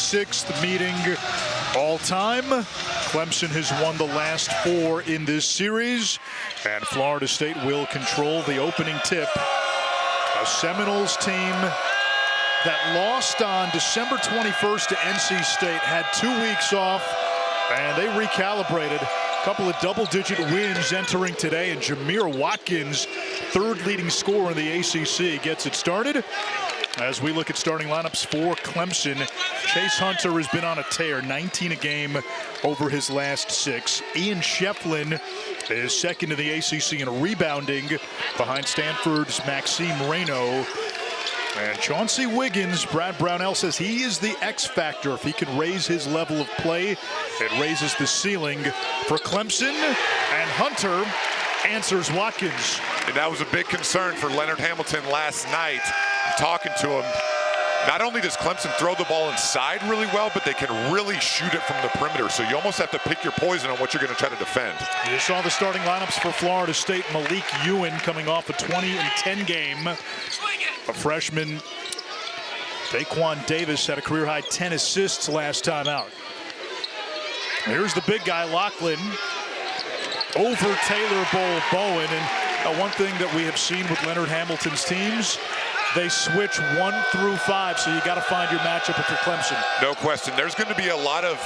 26th meeting all time. Clemson has won the last 4 in this series, and Florida State will control the opening tip. A Seminoles team that lost on December 21st to NC State, had 2 weeks off, and they recalibrated. A couple of double-digit wins entering today, and Jamir Watkins, third leading scorer in the ACC, gets it started. As we look at starting lineups for Clemson, Chase Hunter has been on a tear, 19 a game over his last 6. Ian Shefflin is second in the ACC in rebounding behind Stanford's Maxime Reynaud. And Chauncey Wiggins, Brad Brownell says he is the X factor. If he can raise his level of play, it raises the ceiling for Clemson. And Hunter answers Watkins. And that was a big concern for Leonard Hamilton last night. Talking to him, not only does Clemson throw the ball inside really well, but they can really shoot it from the perimeter. So you almost have to pick your poison on what you're going to try to defend. You saw the starting lineups for Florida State. Malique Ewin coming off a 20-10 game. A freshman, Daquan Davis, had a career-high 10 assists last time out. Here's the big guy, Lachlan, over Taylor Bowen. And one thing that we have seen with Leonard Hamilton's teams, they switch 1 through 5, so you got to find your matchup if you're Clemson. No question. There's going to be a lot of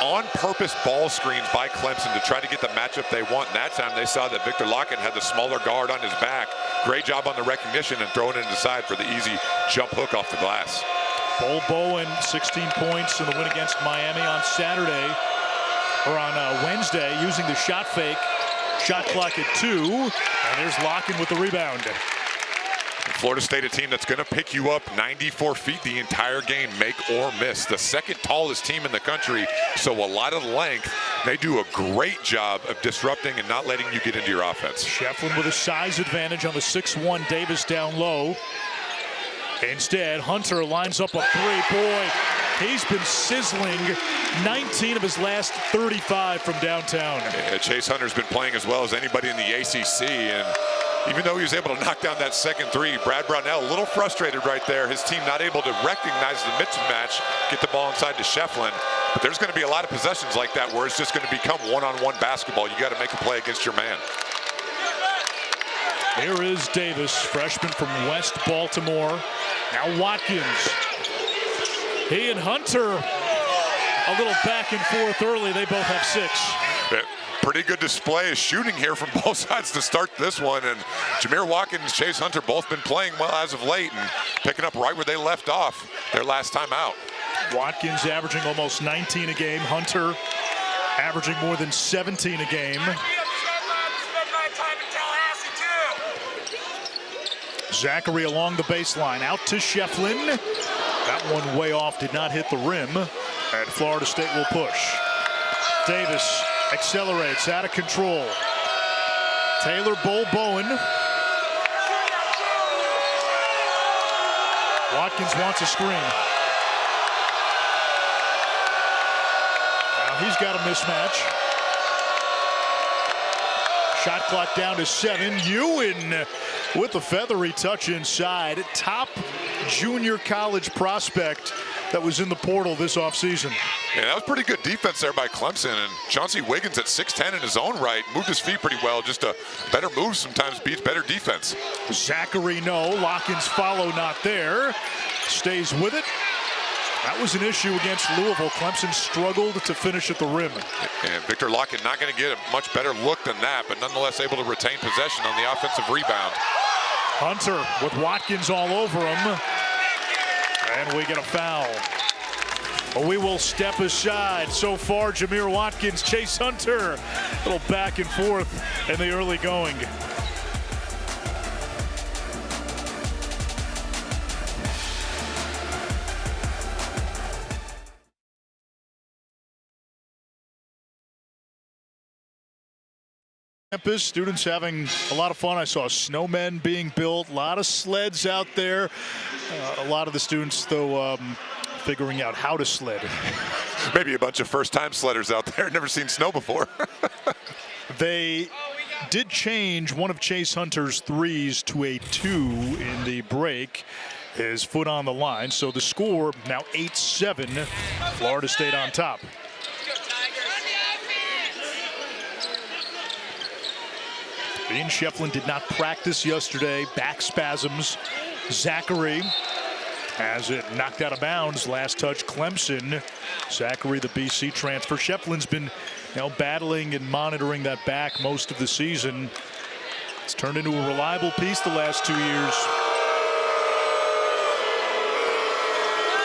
on-purpose ball screens by Clemson to try to get the matchup they want. And that time they saw that Victor Locken had the smaller guard on his back. Great job on the recognition and throwing it inside for the easy jump hook off the glass. Bowen, 16 points in the win against Miami on Saturday, or on Wednesday, using the shot fake. Shot clock at 2, and there's Locken with the rebound. Florida State, a team that's going to pick you up 94 feet the entire game, make or miss. The second tallest team in the country, so a lot of length. They do a great job of disrupting and not letting you get into your offense. Shefflin with a size advantage on the 6'1" Davis down low. Instead, Hunter lines up a 3. Boy, he's been sizzling. 19 of his last 35 from downtown. Yeah, Chase Hunter's been playing as well as anybody in the ACC, and even though he was able to knock down that second 3, Brad Brownell a little frustrated right there. His team not able to recognize the mismatch, get the ball inside to Shefflin. But there's going to be a lot of possessions like that where it's just going to become one-on-one basketball. You got to make a play against your man. Here is Davis, freshman from West Baltimore. Now Watkins. He and Hunter, a little back and forth early. They both have 6. Yeah. Pretty good display of shooting here from both sides to start this one. And Jamir Watkins, Chase Hunter both been playing well as of late and picking up right where they left off their last time out. Watkins averaging almost 19 a game. Hunter averaging more than 17 a game. Zackery along the baseline, out to Shefflin. That one way off, did not hit the rim. And Florida State will push. Davis accelerates, out of control. Taylor Bowen. Watkins wants a screen. Now he's got a mismatch. Shot clock down to 7. Ewin with a feathery touch inside. Top junior college prospect that was in the portal this offseason. Yeah, that was pretty good defense there by Clemson. And Chauncey Wiggins at 6'10" in his own right, moved his feet pretty well. Just a better move sometimes beats better defense. Zackery, no. Lockins follow, not there. Stays with it. That was an issue against Louisville. Clemson struggled to finish at the rim. And Victor Locken not going to get a much better look than that, but nonetheless able to retain possession on the offensive rebound. Hunter with Watkins all over him. And we get a foul. But we will step aside. So far, Jamir Watkins, Chase Hunter. A little back and forth in the early going. Campus, students having a lot of fun. I saw snowmen being built, a lot of sleds out there. A lot of the students, though, figuring out how to sled. Maybe a bunch of first-time sledders out there, never seen snow before. They did change one of Chase Hunter's threes to a 2 in the break. his foot on the line. So the score now 8-7, Florida State on top. Ian Shefflin did not practice yesterday. Back spasms. Zackery has it knocked out of bounds. Last touch, Clemson. Zackery, the BC transfer. Shefflin's been battling and monitoring that back most of the season. It's turned into a reliable piece the last 2 years.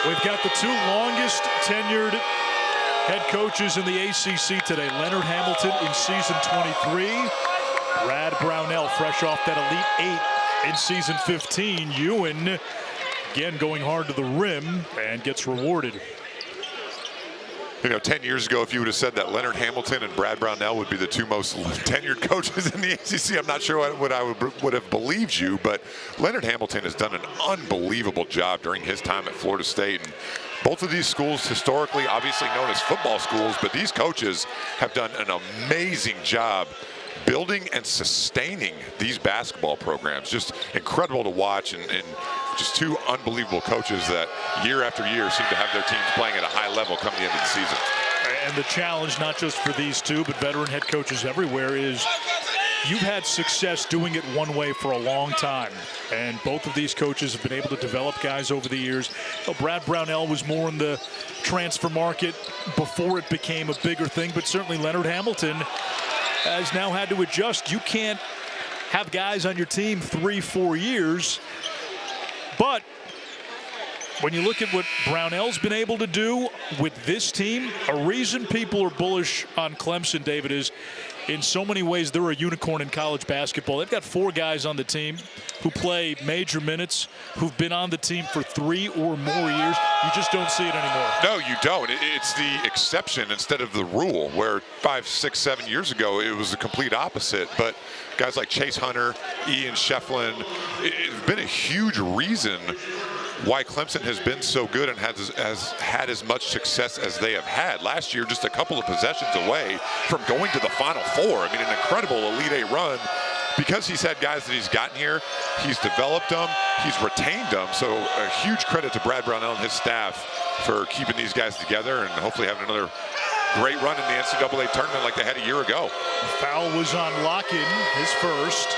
We've got the two longest tenured head coaches in the ACC today. Leonard Hamilton in season 23. Brad Brownell, fresh off that Elite 8 in season 15. Ewin, again, going hard to the rim and gets rewarded. 10 years ago, if you would have said that Leonard Hamilton and Brad Brownell would be the two most tenured coaches in the ACC, I'm not sure what I would have believed you, but Leonard Hamilton has done an unbelievable job during his time at Florida State. And both of these schools, historically, obviously known as football schools, but these coaches have done an amazing job building and sustaining these basketball programs. Just incredible to watch, and just two unbelievable coaches that year after year seem to have their teams playing at a high level come the end of the season. And the challenge, not just for these two, but veteran head coaches everywhere, is you've had success doing it one way for a long time. And both of these coaches have been able to develop guys over the years. Brad Brownell was more in the transfer market before it became a bigger thing, but certainly Leonard Hamilton has now had to adjust. You can't have guys on your team 3-4 years. But when you look at what Brownell's been able to do with this team, a reason people are bullish on Clemson, David, is in so many ways they're a unicorn in college basketball. They've got 4 guys on the team who play major minutes, who've been on the team for 3 or more years. You just don't see it anymore. No, you don't. It's the exception instead of the rule, where 5, 6, 7 years ago it was the complete opposite. But guys like Chase Hunter, Ian Shefflin, it's been a huge reason why Clemson has been so good and has had as much success as they have had. Last year, just a couple of possessions away from going to the Final Four. I mean, an incredible Elite 8 run. Because he's had guys that he's gotten here, he's developed them, he's retained them. So a huge credit to Brad Brownell and his staff for keeping these guys together and hopefully having another great run in the NCAA tournament like they had a year ago. Foul was on Locken, his first.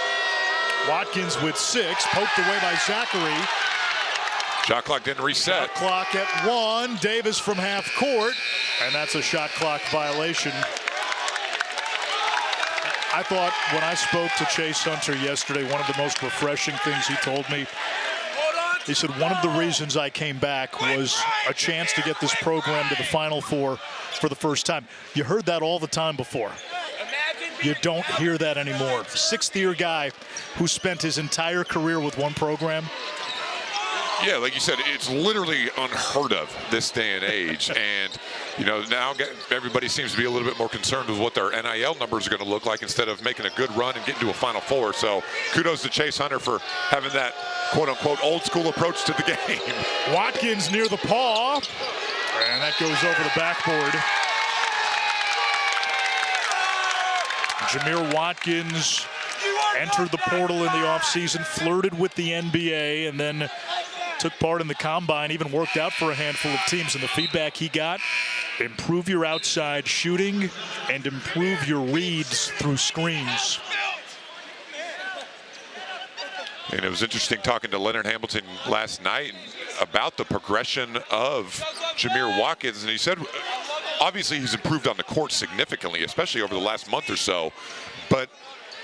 Watkins with 6, poked away by Zackery. Shot clock didn't reset. Shot clock at 1. Davis from half court, and that's a shot clock violation. I thought when I spoke to Chase Hunter yesterday, one of the most refreshing things he told me, he said one of the reasons I came back was a chance to get this program to the Final Four for the first time. You heard that all the time before. You don't hear that anymore. 6th-year guy who spent his entire career with one program. Yeah, like you said, it's literally unheard of this day and age. And, now everybody seems to be a little bit more concerned with what their NIL numbers are going to look like instead of making a good run and getting to a Final Four. So kudos to Chase Hunter for having that quote-unquote old-school approach to the game. Watkins near the paw, and that goes over the backboard. Jameer Watkins entered the portal in the offseason, flirted with the NBA, and then took part in the combine, even worked out for a handful of teams. And the feedback he got, improve your outside shooting and improve your reads through screens. And it was interesting talking to Leonard Hamilton last night about the progression of Jameer Watkins. And he said, obviously he's improved on the court significantly, especially over the last month or so. But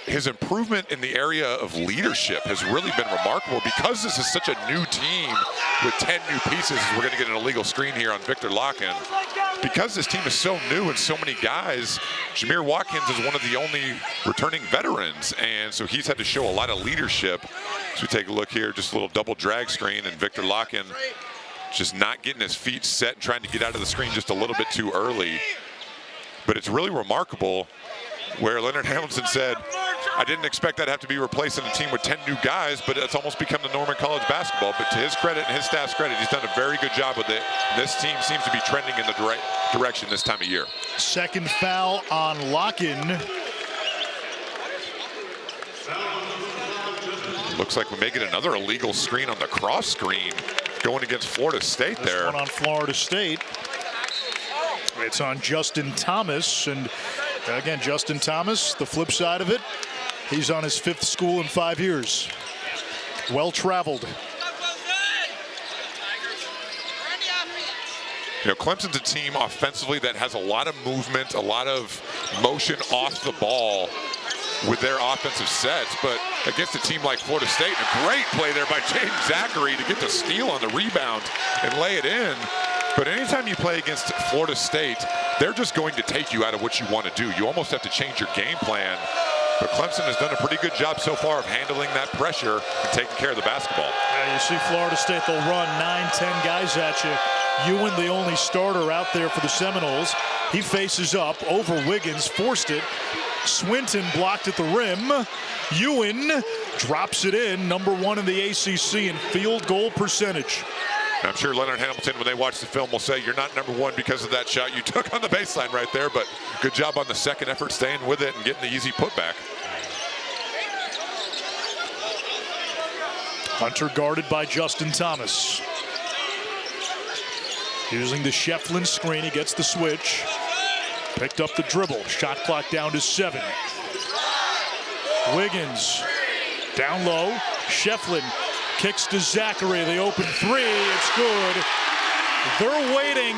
his improvement in the area of leadership has really been remarkable because this is such a new team with 10 new pieces. We're going to get an illegal screen here on Victor Locken. Because this team is so new and so many guys, Jameer Watkins is one of the only returning veterans. And so he's had to show a lot of leadership. So we take a look here, just a little double drag screen, and Victor Locken just not getting his feet set and trying to get out of the screen just a little bit too early. But it's really remarkable where Leonard Hamilton said, I didn't expect that to have to be replacing a team with 10 new guys, but it's almost become the norm in college basketball. But to his credit and his staff's credit, he's done a very good job with it. This team seems to be trending in the direction this time of year. Second foul on Locken. Looks like we may get another illegal screen on the cross screen going against Florida State this there. One on Florida State. It's on Justin Thomas, and again, Justin Thomas, the flip side of it, he's on his 5th school in 5 years. Well-traveled. You know, Clemson's a team offensively that has a lot of movement, a lot of motion off the ball with their offensive sets, but against a team like Florida State, a great play there by Jaeden Zackery to get the steal on the rebound and lay it in. But anytime you play against Florida State, they're just going to take you out of what you want to do. You almost have to change your game plan. But Clemson has done a pretty good job so far of handling that pressure and taking care of the basketball. Yeah, you see Florida State, they'll run 9-10 guys at you. Ewin, the only starter out there for the Seminoles. He faces up over Wiggins, forced it. Swinton blocked at the rim. Ewin drops it in, #1 in the ACC in field goal percentage. I'm sure Leonard Hamilton, when they watch the film, will say you're not #1 because of that shot you took on the baseline right there, but good job on the second effort, staying with it and getting the easy putback. Hunter guarded by Justin Thomas. Using the Shefflin screen, he gets the switch. Picked up the dribble. Shot clock down to 7. Wiggins down low. Shefflin kicks to Zackery. The open 3. It's good. They're waiting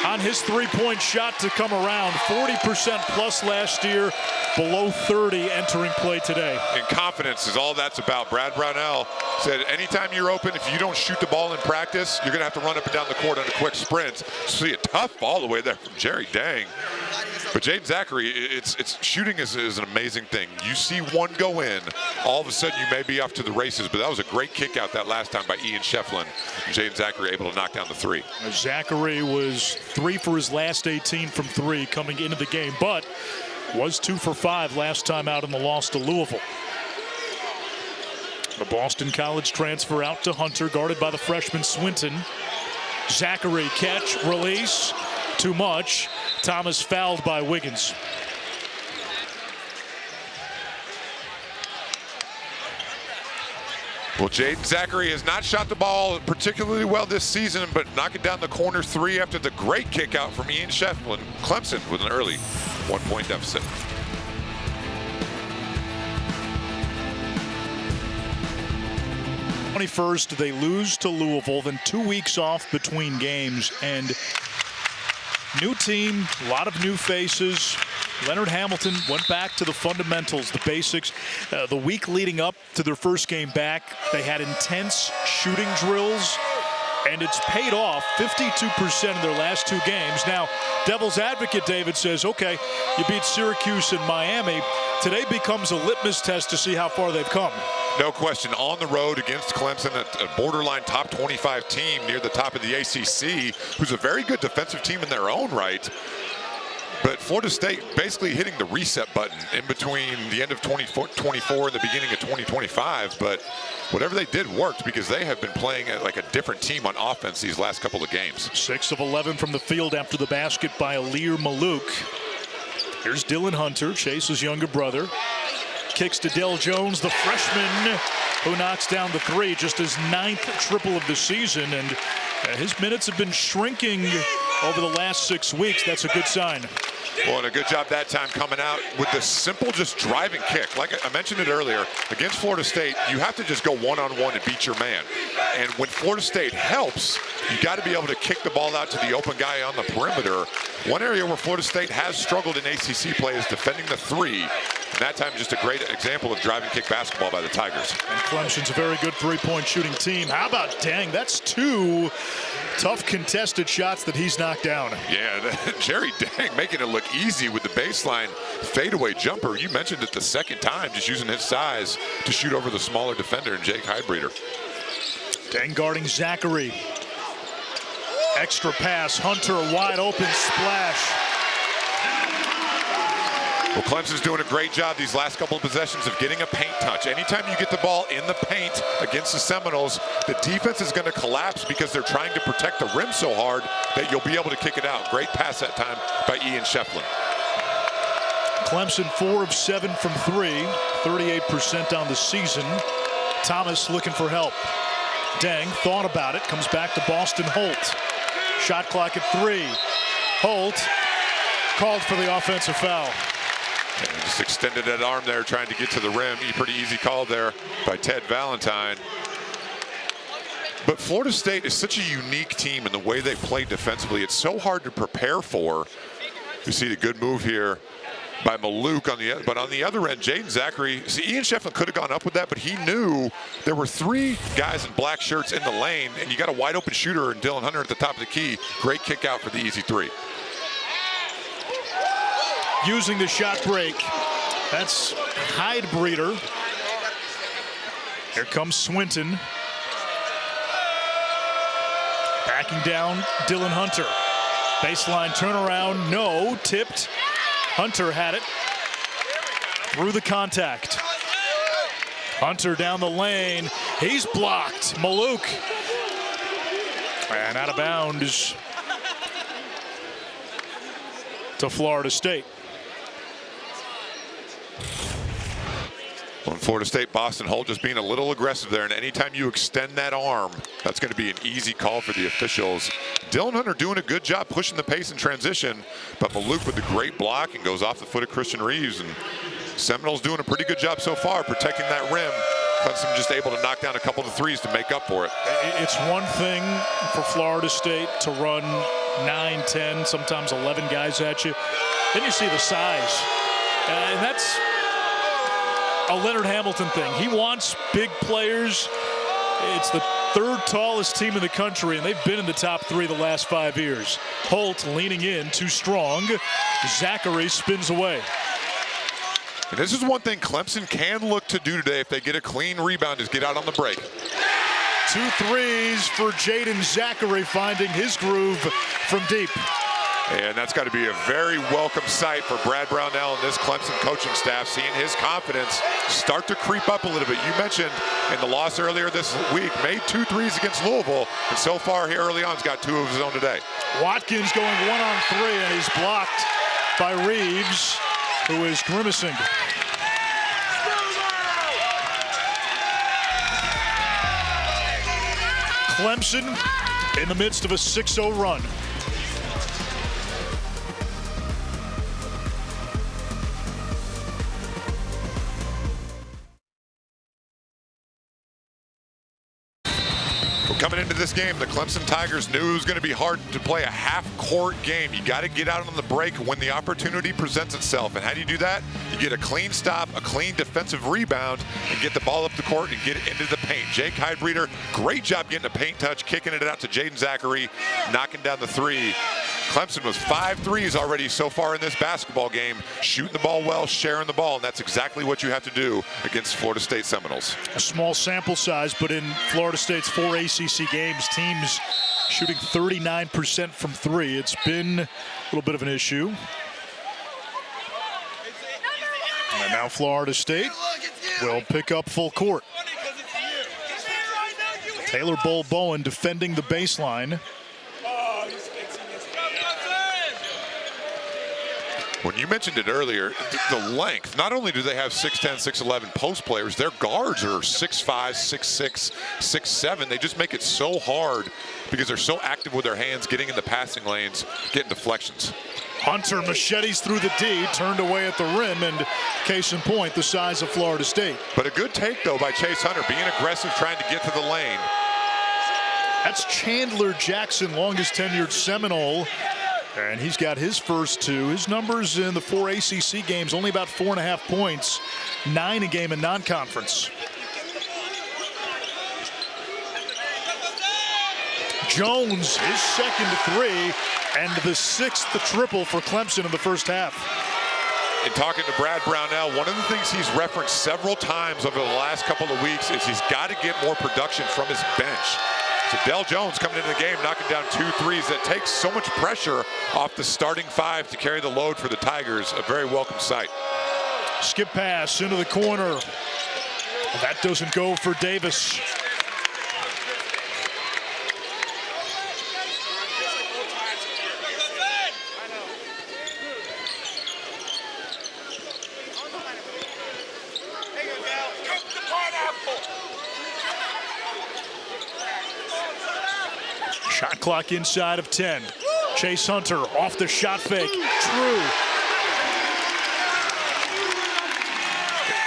on his 3-point shot to come around. 40% plus last year, below 30 entering play today. And confidence is all that's about. Brad Brownell said anytime you're open, if you don't shoot the ball in practice, you're going to have to run up and down the court on a quick sprint. See a tough ball away there from Jaeden. But Jaeden Zackery, it's shooting is an amazing thing. You see one go in, all of a sudden you may be off to the races, but that was a great kick out that last time by Ian Shefflin. Jaeden Zackery able to knock down the 3. Zackery was 3 for his last 18 from 3 coming into the game, but was 2 for 5 last time out in the loss to Louisville. The Boston College transfer out to Hunter, guarded by the freshman Swinton. Zackery catch, release, too much. Thomas fouled by Wiggins. Well, Jaeden Zackery has not shot the ball particularly well this season, but knocking down the corner 3 after the great kick out from Ian Shefflin. Clemson with an early 1-point deficit. First, they lose to Louisville, then 2 weeks off between games, and new team, a lot of new faces. Leonard Hamilton went back to the fundamentals, the basics. The week leading up to their first game back, they had intense shooting drills, and it's paid off. 52% in their last 2 games. Now, devil's advocate David says, okay, you beat Syracuse and Miami. Today becomes a litmus test to see how far they've come. No question, on the road against Clemson, a borderline top 25 team near the top of the ACC, who's a very good defensive team in their own right. But Florida State basically hitting the reset button in between the end of 2024 and the beginning of 2025. But whatever they did worked, because they have been playing like a different team on offense these last couple of games. 6 of 11 from the field after the basket by Alir Malouk. Here's Dylan Hunter, Chase's younger brother. Kicks to Del Jones, the freshman, who knocks down the 3, just his 9th triple of the season. And his minutes have been shrinking over the last 6 weeks. That's a good sign. Well, and a good job that time coming out with the simple just driving kick. Like I mentioned it earlier, against Florida State, you have to just go one-on-one and beat your man. And when Florida State helps, you got to be able to kick the ball out to the open guy on the perimeter. One area where Florida State has struggled in ACC play is defending the 3. And that time, just a great example of driving kick basketball by the Tigers. And Clemson's a very good 3-point shooting team. How about, dang, that's 2 tough contested shots that he's knocked down. Yeah, Jerry Dang making it look easy with the baseline fadeaway jumper. You mentioned it the second time, just using his size to shoot over the smaller defender, Jake Heidbreeder. Dang guarding Zackery. Extra pass, Hunter wide open splash. Well, Clemson's doing a great job these last couple of possessions of getting a paint touch. Anytime you get the ball in the paint against the Seminoles, the defense is going to collapse because they're trying to protect the rim so hard that you'll be able to kick it out. Great pass that time by Ian Shefflin. Clemson 4 of 7 from 3, 38% on the season. Thomas looking for help. Deng thought about it, comes back to Boston Holt. Shot clock at 3. Holt called for the offensive foul. And he just extended that arm there trying to get to the rim. Pretty easy call there by Ted Valentine. But Florida State is such a unique team in the way they play defensively. It's so hard to prepare for. You see the good move here by Malique on the other, but on the other end, Jaeden Zackery. See, Ian Shefflin could have gone up with that, but he knew there were 3 guys in black shirts in the lane, and you got a wide open shooter and Dylan Hunter at the top of the key. Great kick out for the easy 3. Using the shot break. That's Hyde Breeder. Here comes Swinton. Backing down Dylan Hunter. Baseline turnaround, no, tipped. Hunter had it. Through the contact. Hunter down the lane. He's blocked. Malique. And out of bounds to Florida State. On Florida State, Boston Holt just being a little aggressive there, and anytime you extend that arm, that's going to be an easy call for the officials. Dylan Hunter doing a good job pushing the pace in transition, but Malique with the great block and goes off the foot of Christian Reeves. And Seminoles doing a pretty good job so far protecting that rim. Clemson just able to knock down a couple of threes to make up for it. It's one thing for Florida State to run 9, 10, sometimes 11 guys at you. Then you see the size, and that's a Leonard Hamilton thing. He wants big players. It's the 3rd tallest team in the country, and they've been in the top 3 the last 5 years. Holt leaning in, too strong. Zackery spins away. And this is one thing Clemson can look to do today if they get a clean rebound, is get out on the break. 2 threes for Jaeden Zackery, finding his groove from deep. And that's got to be a very welcome sight for Brad Brownell and this Clemson coaching staff, seeing his confidence start to creep up a little bit. You mentioned in the loss earlier this week, made 2 threes against Louisville, and so far here early on, he's got 2 of his own today. Watkins going 1-on-3, and he's blocked by Reeves, who is grimacing. Clemson in the midst of a 6-0 run. Coming into this game, the Clemson Tigers knew it was going to be hard to play a half-court game. You got to get out on the break when the opportunity presents itself. And how do you do that? You get a clean stop, a clean defensive rebound, and get the ball up the court and get it into the paint. Jake Hyde Breeder, great job getting a paint touch, kicking it out to Jaeden Zackery, knocking down the 3. Clemson was 5 threes already so far in this basketball game, shooting the ball well, sharing the ball, and that's exactly what you have to do against Florida State Seminoles. A small sample size, but in Florida State's 4 ACC games, teams shooting 39% from 3. It's been a little bit of an issue. And now Florida State will pick up full court. Taylor Bowen defending the baseline. When you mentioned it earlier, the length, not only do they have 6'10", 6'11" post players, their guards are 6'5", 6'6", 6'7". They just make it so hard because they're so active with their hands, getting in the passing lanes, getting deflections. Hunter machetes through the D, turned away at the rim, and case in point, the size of Florida State. But a good take, though, by Chase Hunter, being aggressive, trying to get to the lane. That's Chandler Jackson, longest tenured Seminole. And he's got his first 2. His numbers in the 4 ACC games, only about 4.5 points, 9 a game in non-conference. Jones, his second 3, and the 6th triple for Clemson in the first half. In talking to Brad Brownell, one of the things he's referenced several times over the last couple of weeks is he's got to get more production from his bench. So Del Jones coming into the game, knocking down 2 threes. That takes so much pressure off the starting 5 to carry the load for the Tigers. A very welcome sight. Skip pass into the corner. That doesn't go for Davis. Shot clock inside of 10. Chase Hunter off the shot fake. True.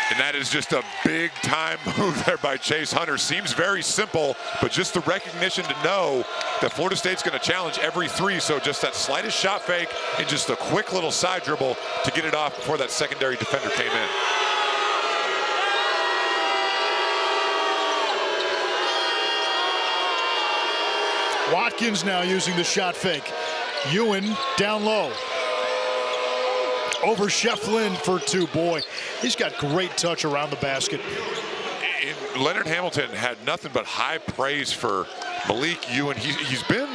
And that is just a big-time move there by Chase Hunter. Seems very simple, but just the recognition to know that Florida State's going to challenge every three. So just that slightest shot fake and just a quick little side dribble to get it off before that secondary defender came in. Watkins now using the shot fake. Ewin down low. Over Shefflin for two. Boy, he's got great touch around the basket. And Leonard Hamilton had nothing but high praise for Malique Ewin. He's been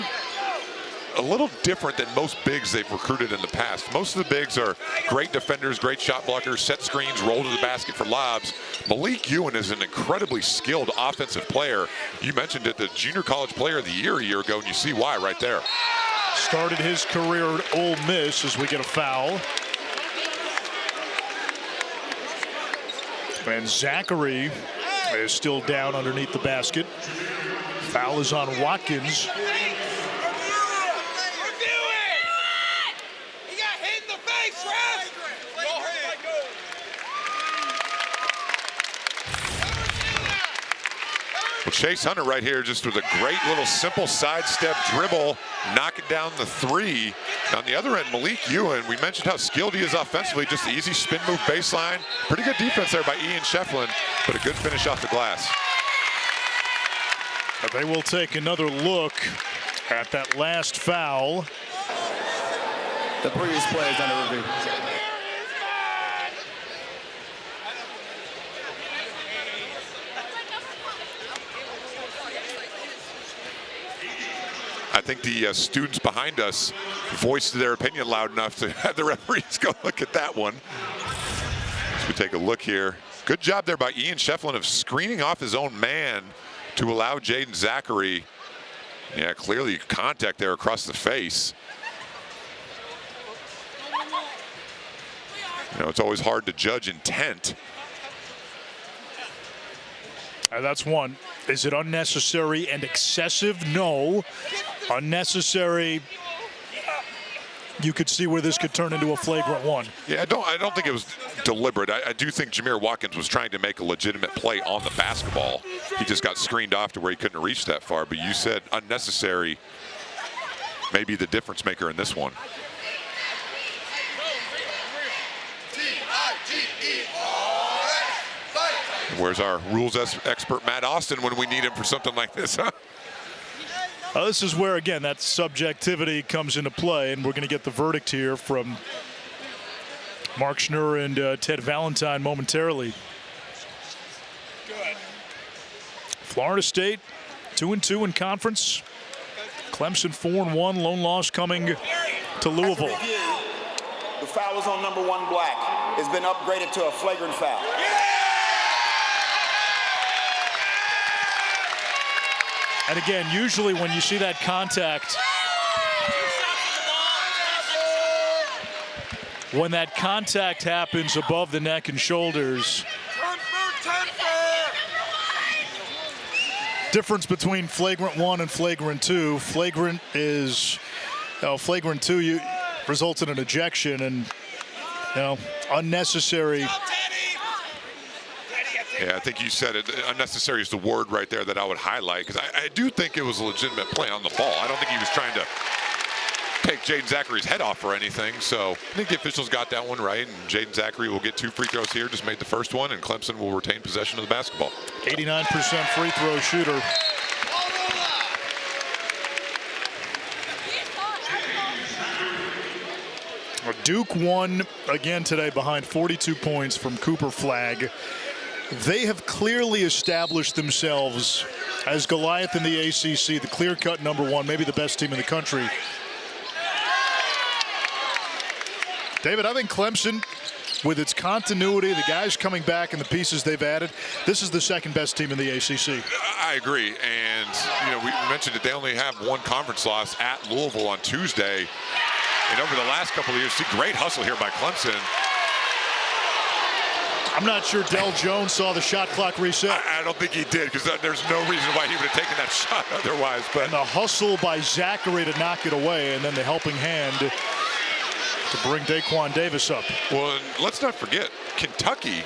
a little different than most bigs they've recruited in the past. Most of the bigs are great defenders, great shot blockers, set screens, roll to the basket for lobs. Malique Ewin is an incredibly skilled offensive player. You mentioned it, the Junior College Player of the Year a year ago, and you see why right there. Started his career at Ole Miss as we get a foul. And Zackery is still down underneath the basket. Foul is on Watkins. Well, Chase Hunter right here just with a great little simple sidestep dribble, knocking down the three. On the other end, Malique Ewin, we mentioned how skilled he is offensively, just the easy spin move baseline. Pretty good defense there by Ian Shefflin, but a good finish off the glass. They will take another look at that last foul. The previous play is under review. I think the students behind us voiced their opinion loud enough to have the referees go look at that one. As we take a look here. Good job there by Ian Shefflin of screening off his own man to allow Jaeden Zackery. Yeah, clearly contact there across the face. You know, it's always hard to judge intent. That's one. Is it unnecessary and excessive? No. Unnecessary. You could see where this could turn into a flagrant one. Yeah, I don't think it was deliberate. I do think Jameer Watkins was trying to make a legitimate play on the basketball. He just got screened off to where he couldn't reach that far. But you said unnecessary, maybe the difference maker in this one. Where's our rules expert Matt Austin when we need him for something like this, huh? This is where, again, that subjectivity comes into play, and we're going to get the verdict here from Mark Schnur and Ted Valentine momentarily. Florida State 2-2 in conference. Clemson 4-1. Lone loss coming to Louisville. The foul is on number 1 Black. It's been upgraded to a flagrant foul. And again, usually when you see that contact, when that contact happens above the neck and shoulders, difference between flagrant 1 and flagrant 2. Flagrant is, flagrant 2 results in an ejection, and unnecessary. Yeah, I think you said it. Unnecessary is the word right there that I would highlight, because I do think it was a legitimate play on the ball. I don't think he was trying to take Jaeden Zackery's head off or anything. So I think the officials got that one right, and Jaeden Zackery will get 2 free throws here. Just made the first one, and Clemson will retain possession of the basketball. 89% free throw shooter. Duke won again today behind 42 points from Cooper Flagg. They have clearly established themselves as Goliath in the ACC, the clear-cut number 1, maybe the best team in the country. David, I think Clemson, with its continuity, the guys coming back and the pieces they've added, this is the second best team in the ACC. I agree, and we mentioned that they only have 1 conference loss at Louisville on Tuesday. And over the last couple of years, see great hustle here by Clemson. I'm not sure Del Jones saw the shot clock reset. I don't think he did, because there's no reason why he would have taken that shot otherwise. But And the hustle by Zackery to knock it away, and then the helping hand to bring Daquan Davis up. Well, and let's not forget, Kentucky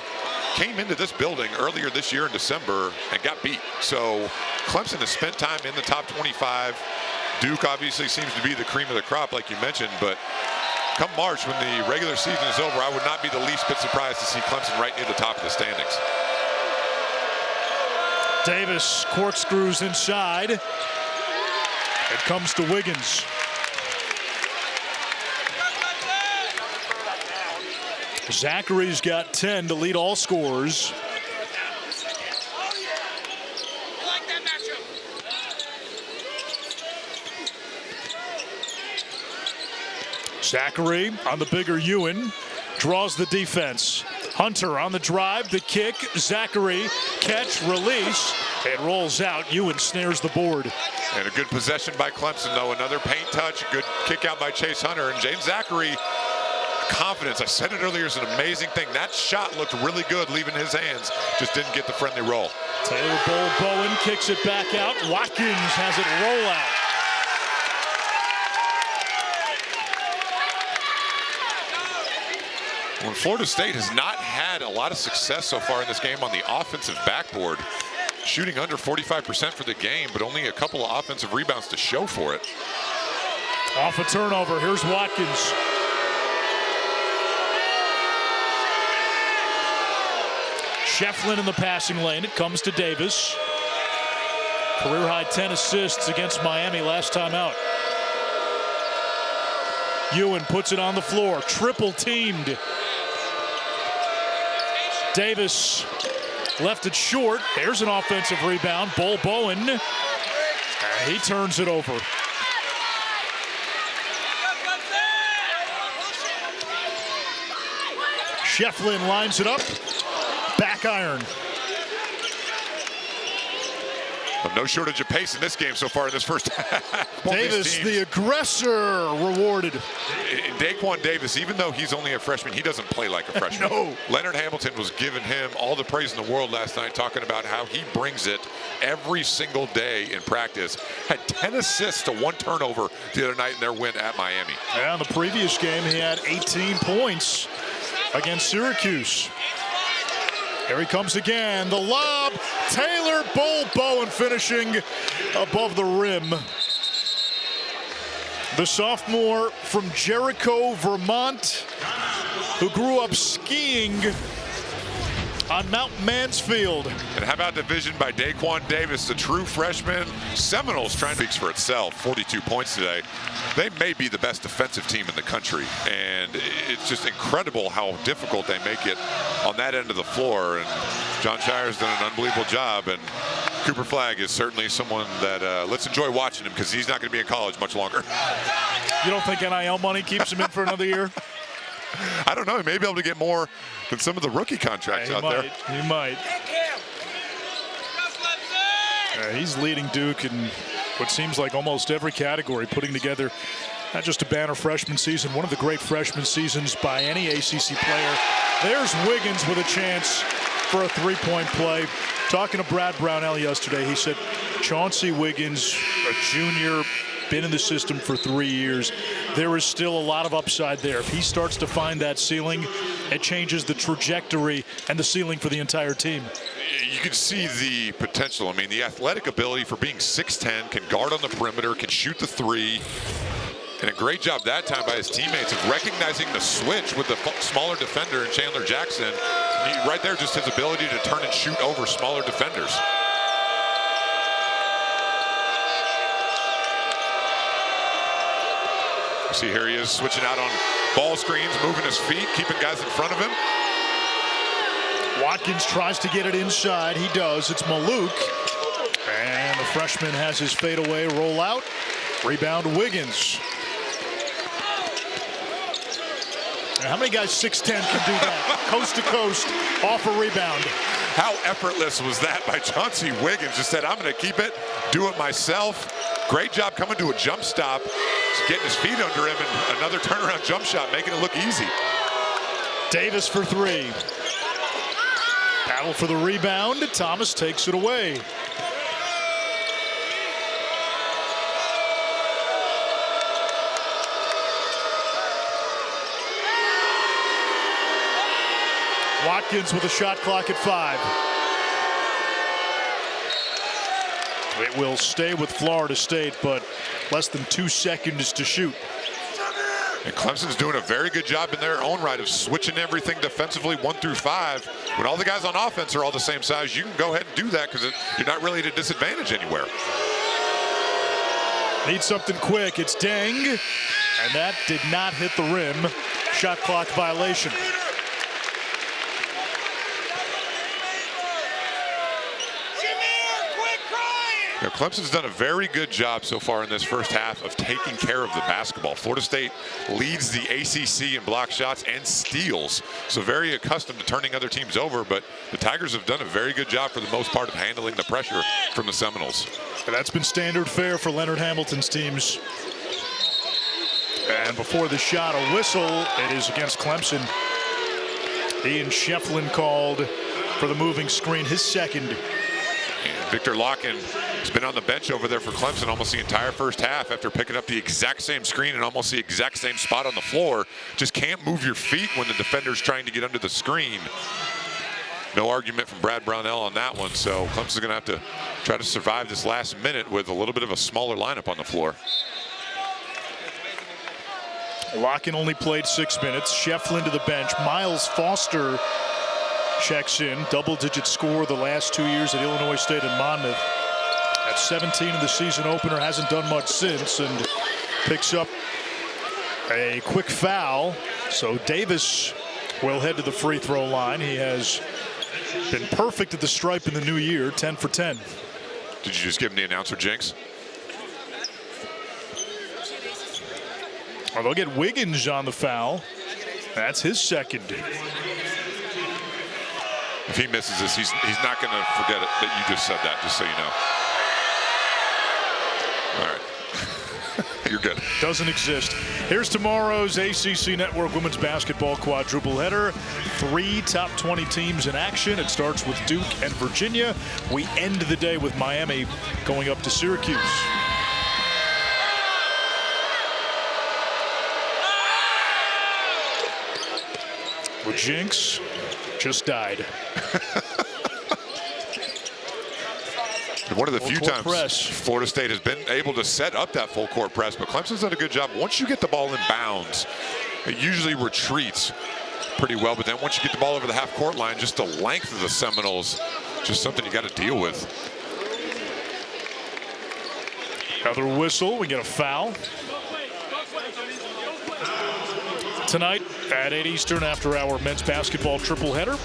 came into this building earlier this year in December and got beat. So Clemson has spent time in the top 25. Duke obviously seems to be the cream of the crop, like you mentioned, but come March, when the regular season is over, I would not be the least bit surprised to see Clemson right near the top of the standings. Davis corkscrews inside. It comes to Wiggins. Zackery's got 10 to lead all scorers. Zackery on the bigger Ewin, draws the defense. Hunter on the drive, the kick, Zackery, catch, release, it rolls out. Ewin snares the board. And a good possession by Clemson, though. Another paint touch, good kick out by Chase Hunter. And Jaeden Zackery, confidence, I said it earlier, is an amazing thing. That shot looked really good leaving his hands, just didn't get the friendly roll. Taylor Bowen kicks it back out. Watkins has it roll out. When Florida State has not had a lot of success so far in this game on the offensive backboard, shooting under 45% for the game, but only a couple of offensive rebounds to show for it. Off a turnover, here's Watkins. Shefflin in the passing lane, it comes to Davis. Career high 10 assists against Miami last time out. Ewin puts it on the floor, triple teamed. Davis left it short. There's an offensive rebound. Bowen. And he turns it over. Shefflin lines it up. Back iron. But no shortage of pace in this game so far in this first half. Davis, the aggressor, rewarded. Daquan Davis, even though he's only a freshman, he doesn't play like a freshman. No. Leonard Hamilton was giving him all the praise in the world last night, talking about how he brings it every single day in practice. Had 10 assists to 1 turnover the other night in their win at Miami. Yeah, in the previous game, he had 18 points against Syracuse. Here he comes again. The lob. Taylor Bowen finishing above the rim. The sophomore from Jericho, Vermont, who grew up skiing on Mount Mansfield. And how about the vision by Daquan Davis, the true freshman? Seminoles trying to speak for itself. 42 points today. They may be the best defensive team in the country, and it's just incredible how difficult they make it on that end of the floor. And John Shire's done an unbelievable job, and Cooper Flagg is certainly someone that let's enjoy watching him, because he's not going to be in college much longer. You don't think NIL money keeps him in for another year? I don't know. He may be able to get more than some of the rookie contracts out there. He might. He's leading Duke in what seems like almost every category, putting together not just a banner freshman season, one of the great freshman seasons by any ACC player. There's Wiggins with a chance for a three-point play. Talking to Brad Brownell yesterday, he said Chauncey Wiggins, a junior, been in the system for 3 years. There is still a lot of upside there. If he starts to find that ceiling, it changes the trajectory and the ceiling for the entire team. You can see the potential. I mean, the athletic ability for being 6'10", can guard on the perimeter, can shoot the three. And a great job that time by his teammates of recognizing the switch with the smaller defender in Chandler Jackson. Right there, just his ability to turn and shoot over smaller defenders. See, here he is switching out on ball screens, moving his feet, keeping guys in front of him. Watkins tries to get it inside. He does. It's Malique. And the freshman has his fadeaway roll out. Rebound Wiggins. Now, how many guys 6'10" can do that? Coast to coast, off a rebound. How effortless was that by Chauncey Wiggins? Just said, I'm going to keep it, do it myself. Great job coming to a jump stop, just getting his feet under him, and another turnaround jump shot, making it look easy. Davis for three. Battle for the rebound. Thomas takes it away. Watkins with a shot clock at 5. It will stay with Florida State, but less than 2 seconds to shoot. And Clemson's doing a very good job in their own right of switching everything defensively 1 through 5. When all the guys on offense are all the same size, you can go ahead and do that because you're not really at a disadvantage anywhere. Need something quick. It's Deng, and that did not hit the rim. Shot clock violation. You know, Clemson's done a very good job so far in this first half of taking care of the basketball. Florida State leads the ACC in block shots and steals, so very accustomed to turning other teams over, but the Tigers have done a very good job for the most part of handling the pressure from the Seminoles. And that's been standard fare for Leonard Hamilton's teams. And before the shot, a whistle. It is against Clemson. Ian Shefflin called for the moving screen, his second. And Victor Locken has been on the bench over there for Clemson almost the entire first half after picking up the exact same screen and almost the exact same spot on the floor. Just can't move your feet when the defender's trying to get under the screen. No argument from Brad Brownell on that one, so Clemson's going to have to try to survive this last minute with a little bit of a smaller lineup on the floor. Locken only played 6 minutes. Shefflin to the bench. Miles Foster checks in. Double-digit score the last 2 years at Illinois State and Monmouth. At 17 in the season opener, hasn't done much since, and picks up a quick foul. So Davis will head to the free throw line. He has been perfect at the stripe in the new year, 10 for 10. Did you just give him the announcer jinx? Well, they'll get Wiggins on the foul. That's his second. If he misses this, he's not going to forget it that you just said that, just so you know. All right. You're good. Doesn't exist. Here's tomorrow's ACC Network Women's Basketball quadruple header. 3 top 20 teams in action. It starts with Duke and Virginia. We end the day with Miami going up to Syracuse. The jinx just died. One of the few times Florida State has been able to set up that full court press, but Clemson's done a good job. Once you get the ball in bounds, it usually retreats pretty well, but then once you get the ball over the half court line, just the length of the Seminoles, just something you got to deal with. Another whistle, we get a foul. Tonight at 8 Eastern after our men's basketball triple header.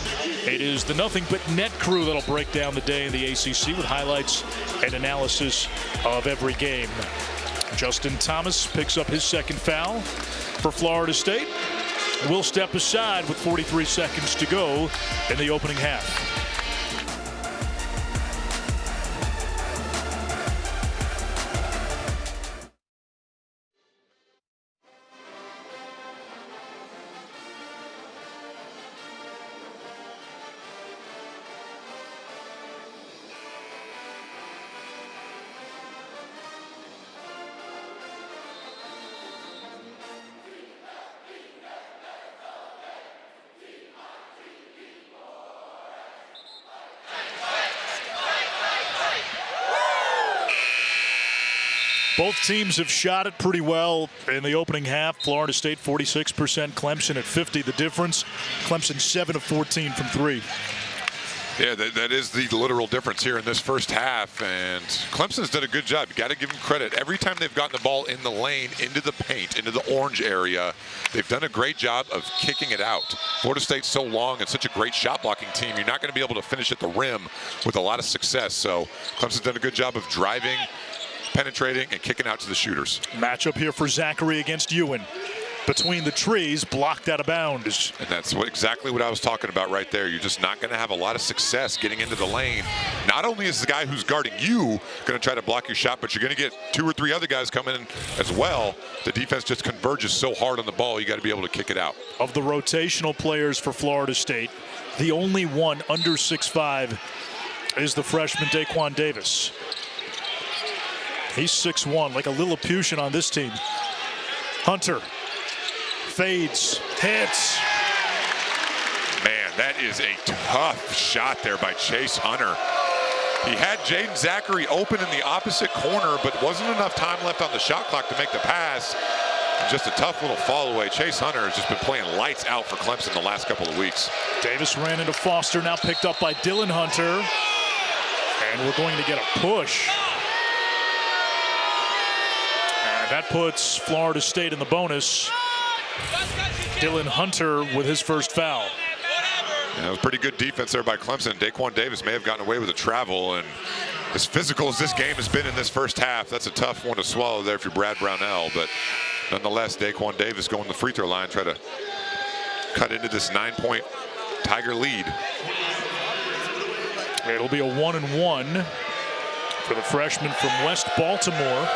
It is the Nothing But Net crew that'll break down the day in the ACC with highlights and analysis of every game. Justin Thomas picks up his second foul for Florida State. Will step aside with 43 seconds to go in the opening half. Both teams have shot it pretty well in the opening half. Florida State 46%, Clemson at 50%. The difference, Clemson 7 of 14 from 3. Yeah, that is the literal difference here in this first half, and Clemson's done a good job. You got to give them credit. Every time they've gotten the ball in the lane, into the paint, into the orange area, they've done a great job of kicking it out. Florida State's so long and such a great shot blocking team, you're not going to be able to finish at the rim with a lot of success. So Clemson's done a good job of driving, penetrating, and kicking out to the shooters. Matchup here for Zackery against Ewin. between the trees, blocked out of bounds. And that's exactly what I was talking about right there. You're just not going to have a lot of success getting into the lane. Not only is the guy who's guarding you going to try to block your shot, but you're going to get 2 or 3 other guys coming in as well. The defense just converges so hard on the ball, you got to be able to kick it out. Of the rotational players for Florida State, the only one under 6'5" is the freshman Daquan Davis. He's 6'1", like a Lilliputian on this team. Hunter fades, hits. Man, that is a tough shot there by Chase Hunter. He had Jaeden Zackery open in the opposite corner, but wasn't enough time left on the shot clock to make the pass. Just a tough little fall away. Chase Hunter has just been playing lights out for Clemson the last couple of weeks. Davis ran into Foster, now picked up by Dylan Hunter. And we're going to get a push. And that puts Florida State in the bonus. Dylan Hunter with his first foul. Yeah, it was pretty good defense there by Clemson. Daquan Davis may have gotten away with a travel, and as physical as this game has been in this first half, that's a tough one to swallow there if you're Brad Brownell. But nonetheless, Daquan Davis going to the free throw line, try to cut into this 9-point Tiger lead. It'll be a 1-and-1 for the freshman from West Baltimore.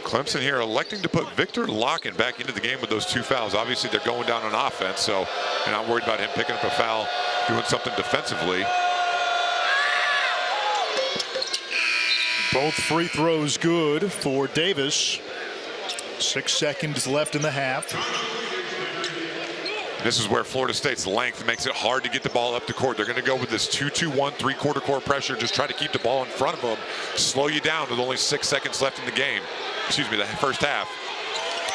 Clemson here electing to put Victor Locken back into the game with those 2 fouls. Obviously, they're going down on offense, so you're not worried about him picking up a foul, doing something defensively. Both free throws good for Davis. 6 seconds left in the half. This is where Florida State's length makes it hard to get the ball up the court. They're going to go with this 2-2-1, 3/4 court pressure, just try to keep the ball in front of them, slow you down with only 6 seconds left in the game. Excuse me, the first half.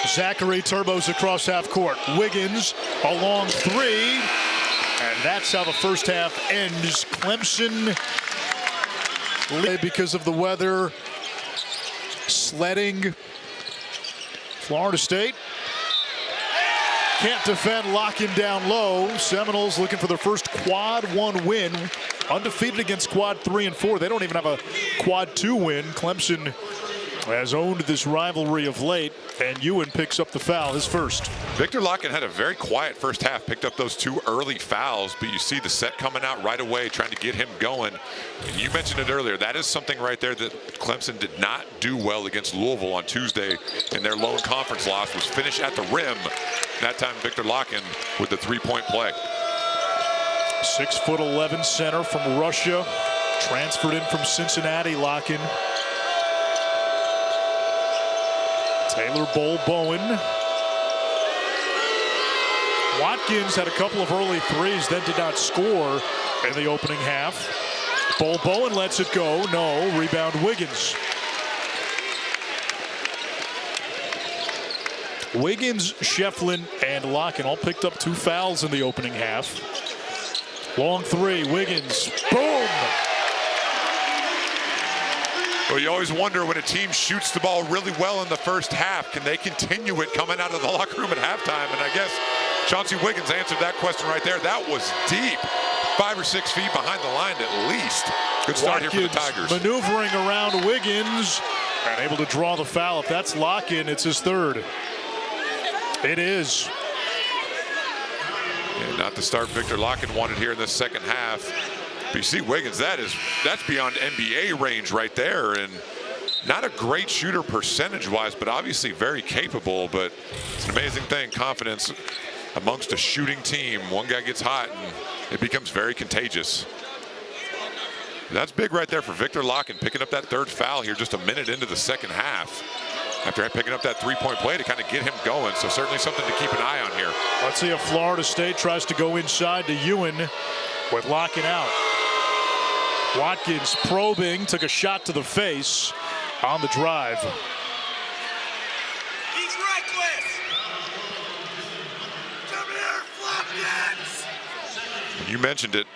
Zackery turbos across half court. Wiggins a long 3. And that's how the first half ends. Clemson, because of the weather, sledding. Florida State can't defend, locking down low. Seminoles looking for their first quad 1 win. Undefeated against quad 3 and 4. They don't even have a quad 2 win. Clemson has owned this rivalry of late, and Ewin picks up the foul, his first. Victor Locken had a very quiet first half, picked up those 2 early fouls, but you see the set coming out right away, trying to get him going. And you mentioned it earlier, that is something right there that Clemson did not do well against Louisville on Tuesday in their lone conference loss, was finish at the rim. That time, Victor Locken with the 3-point play. 6'11" center from Russia, transferred in from Cincinnati. Locken. Taylor Bowen. Watkins had a couple of early threes, then did not score in the opening half. Bowen lets it go. No. Rebound Wiggins. Wiggins, Shefflin, and Locken all picked up 2 fouls in the opening half. Long 3. Wiggins. Boom. Well, you always wonder when a team shoots the ball really well in the first half, can they continue it coming out of the locker room at halftime? And I guess Chauncey Wiggins answered that question right there. That was deep. 5 or 6 feet behind the line at least. Good start Watkins here for the Tigers. Maneuvering around Wiggins and able to draw the foul. If that's Locken, it's his 3rd. It is. And not the start Victor Locken wanted here in the second half. But you see Wiggins, that's beyond NBA range right there, and not a great shooter percentage-wise, but obviously very capable. But it's an amazing thing, confidence amongst a shooting team. One guy gets hot, and it becomes very contagious. That's big right there for Victor Locken, picking up that 3rd foul here just a minute into the second half, after picking up that 3-point play to kind of get him going. So certainly something to keep an eye on here. Let's see if Florida State tries to go inside to Ewin with Locken out. Watkins probing, took a shot to the face on the drive. He's reckless. Come here, Flopkins. You mentioned it.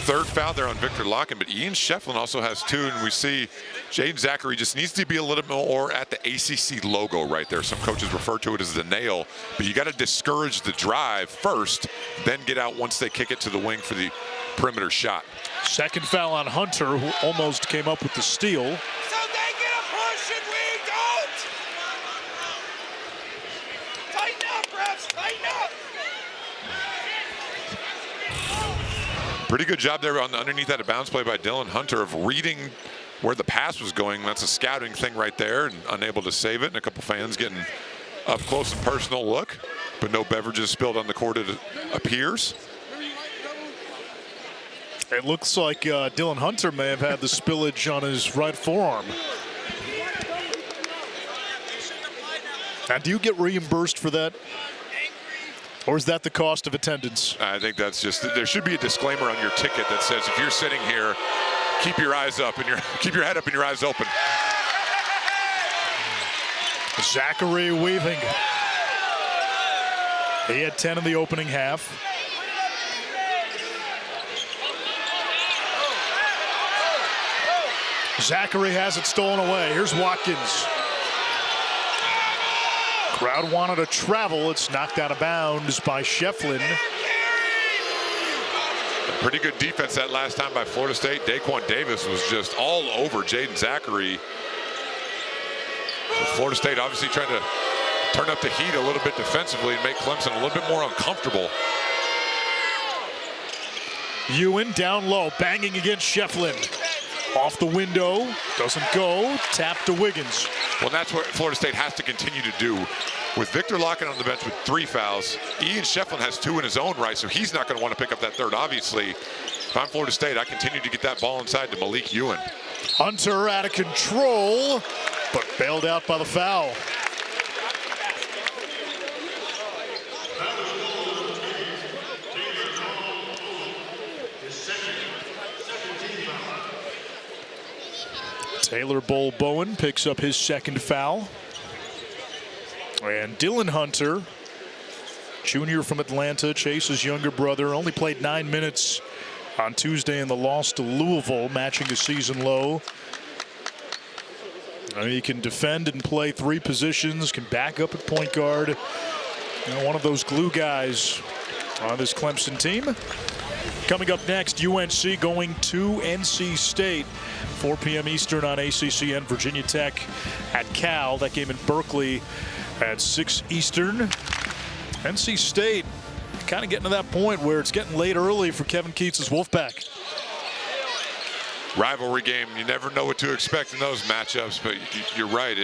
third foul there on Victor Locken, but Ian Shefflin also has 2, and we see Jaeden Zackery just needs to be a little bit more at the ACC logo right there. Some coaches refer to it as the nail, but you got to discourage the drive first, then get out once they kick it to the wing for the perimeter shot. Second foul on Hunter, who almost came up with the steal. So they get a push and we don't! Tighten up, refs, tighten up! Pretty good job there on underneath that bounce play by Dylan Hunter of reading where the pass was going. That's a scouting thing right there, and unable to save it. And a couple fans getting up close and personal look, but no beverages spilled on the court, it appears. It looks like Dylan Hunter may have had the spillage on his right forearm. Now, do you get reimbursed for that? Or is that the cost of attendance? I think that's just, there should be a disclaimer on your ticket that says if you're sitting here, keep your eyes up and keep your head up and your eyes open. Zackery weaving. He had 10 in the opening half. Zackery has it stolen away. Here's Watkins. Crowd wanted to travel. It's knocked out of bounds by Shefflin. Pretty good defense that last time by Florida State. Daquan Davis was just all over Jaeden Zackery. So Florida State obviously trying to turn up the heat a little bit defensively and make Clemson a little bit more uncomfortable. Ewin down low, banging against Shefflin. Off the window, doesn't go, tap to Wiggins. Well, that's what Florida State has to continue to do. With Victor Locken on the bench with 3 fouls, Ian Shefflin has 2 in his own right, so he's not going to want to pick up that third, obviously. If I'm Florida State, I continue to get that ball inside to Malique Ewin. Hunter out of control, but bailed out by the foul. Taylor Bowen picks up his second foul. And Dylan Hunter, junior from Atlanta, Chase's younger brother, only played 9 minutes on Tuesday in the loss to Louisville, matching a season low. He can defend and play 3 positions, can back up at point guard. One of those glue guys on this Clemson team. Coming up next, UNC going to NC State. 4 p.m. Eastern on ACC, and Virginia Tech at Cal. That game in Berkeley at 6 Eastern. NC State kind of getting to that point where it's getting late early for Kevin Keatts' Wolfpack. Rivalry game, you never know what to expect in those matchups, but you're right.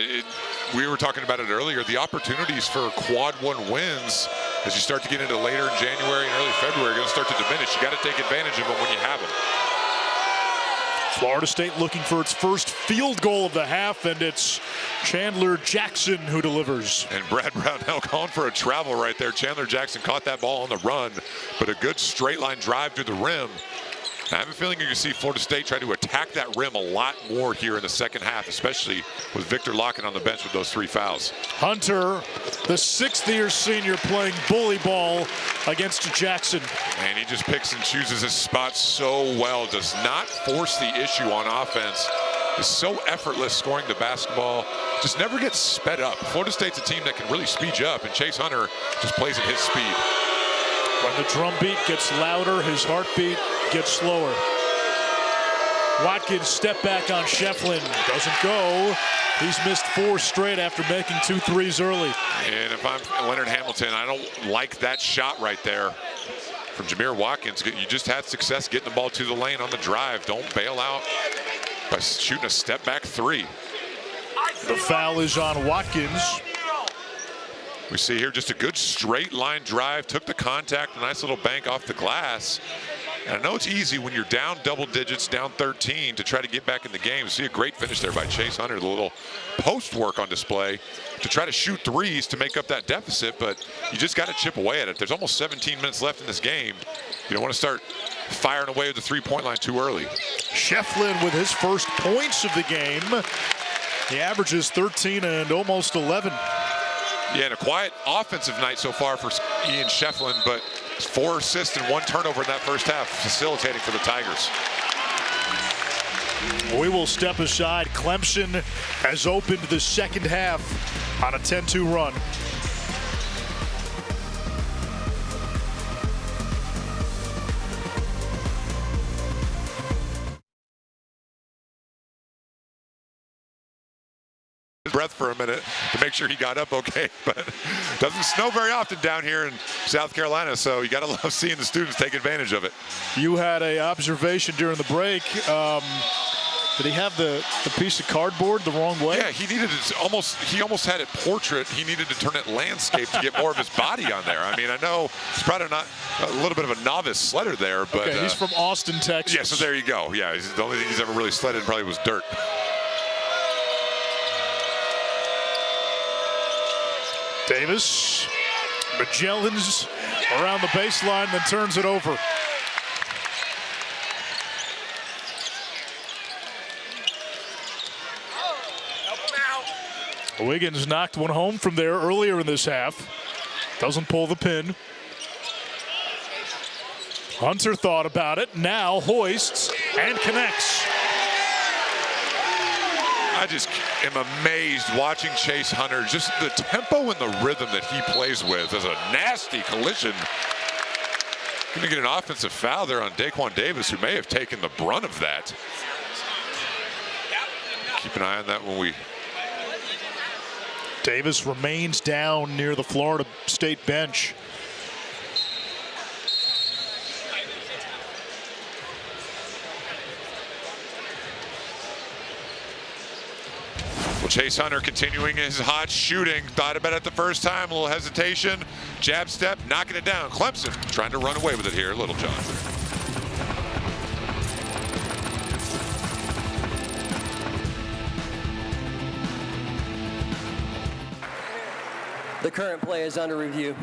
We were talking about it earlier. The opportunities for quad 1 wins as you start to get into later in January and early February are going to start to diminish. You got to take advantage of them when you have them. Florida State looking for its first field goal of the half, and it's Chandler Jackson who delivers. And Brad Brownell calling for a travel right there. Chandler Jackson caught that ball on the run, but a good straight line drive to the rim. I have a feeling you're going to see Florida State try to attack that rim a lot more here in the second half, especially with Victor Locken on the bench with those 3 fouls. Hunter, the 6th-year senior, playing bully ball against Jackson. And he just picks and chooses his spots so well, does not force the issue on offense, is so effortless scoring the basketball, just never gets sped up. Florida State's a team that can really speed you up, and Chase Hunter just plays at his speed. When the drum beat gets louder, his heartbeat gets slower. Watkins step back on Shefflin, doesn't go. He's missed 4 straight after making 2 threes early. And if I'm Leonard Hamilton, I don't like that shot right there from Jameer Watkins. You just had success getting the ball to the lane on the drive. Don't bail out by shooting a step back 3. The foul is on Watkins. We see here just a good straight line drive, took the contact, a nice little bank off the glass. And I know it's easy when you're down double digits, down 13, to try to get back in the game. See a great finish there by Chase Hunter, the little post work on display to try to shoot threes to make up that deficit, but you just got to chip away at it. There's almost 17 minutes left in this game. You don't want to start firing away at the three-point line too early. Shefflin with his first points of the game. He averages 13 and almost 11. Yeah, and a quiet offensive night so far for Ian Shefflin, but 4 assists and 1 turnover in that first half, facilitating for the Tigers. We will step aside. Clemson has opened the second half on a 10-2 run. Breath for a minute to make sure he got up okay, but doesn't snow very often down here in South Carolina, so you got to love seeing the students take advantage of it. You had a observation during the break. Did he have the piece of cardboard the wrong way? Yeah, he almost had it portrait. He needed to turn it landscape to get more of his body on there. I mean, I know he's probably not a little bit of a novice sledder there, but okay, he's from Austin, Texas. Yeah, so there you go. Yeah, the only thing he's ever really sledded probably was dirt. Davis, Magellan's around the baseline, then turns it over. Wiggins knocked one home from there earlier in this half. Doesn't pull the pin. Hunter thought about it, now hoists and connects. I just am amazed watching Chase Hunter, just the tempo and the rhythm that he plays with. As a nasty collision. Going to get an offensive foul there on Daquan Davis, who may have taken the brunt of that. Keep an eye on that when we... Davis remains down near the Florida State bench. Well, Chase Hunter continuing his hot shooting. Thought about it the first time, a little hesitation. Jab step, knocking it down. Clemson trying to run away with it here, Little John. The current play is under review.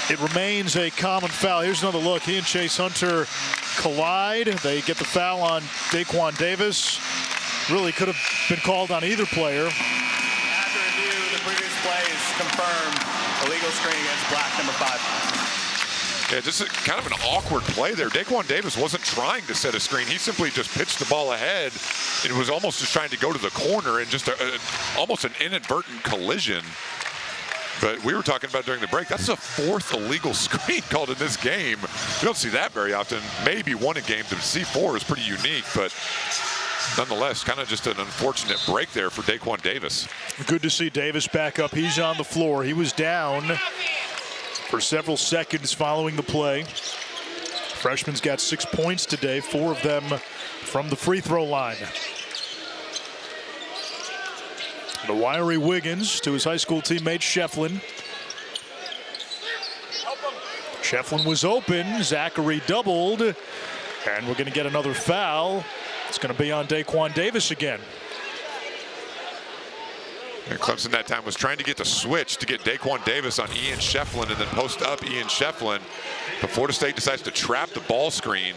It remains a common foul. Here's another look. He and Chase Hunter collide. They get the foul on Daquan Davis. Really could have been called on either player. After review, the previous play is confirmed. Illegal screen against black, number 5. Yeah, just kind of an awkward play there. Daquan Davis wasn't trying to set a screen. He simply just pitched the ball ahead. It was almost just trying to go to the corner and just almost an inadvertent collision. But we were talking about during the break, that's the 4th illegal screen called in this game. We don't see that very often. Maybe one a game. To see 4 is pretty unique, but nonetheless, kind of just an unfortunate break there for Daquan Davis. Good to see Davis back up. He's on the floor. He was down for several seconds following the play. Freshman's got 6 points today, 4 of them from the free throw line. The wiry Wiggins to his high school teammate Shefflin. Shefflin was open. Zackery doubled. And we're going to get another foul. It's going to be on Daquan Davis again. And Clemson that time was trying to get the switch to get Daquan Davis on Ian Shefflin and then post up Ian Shefflin. But Florida State decides to trap the ball screen.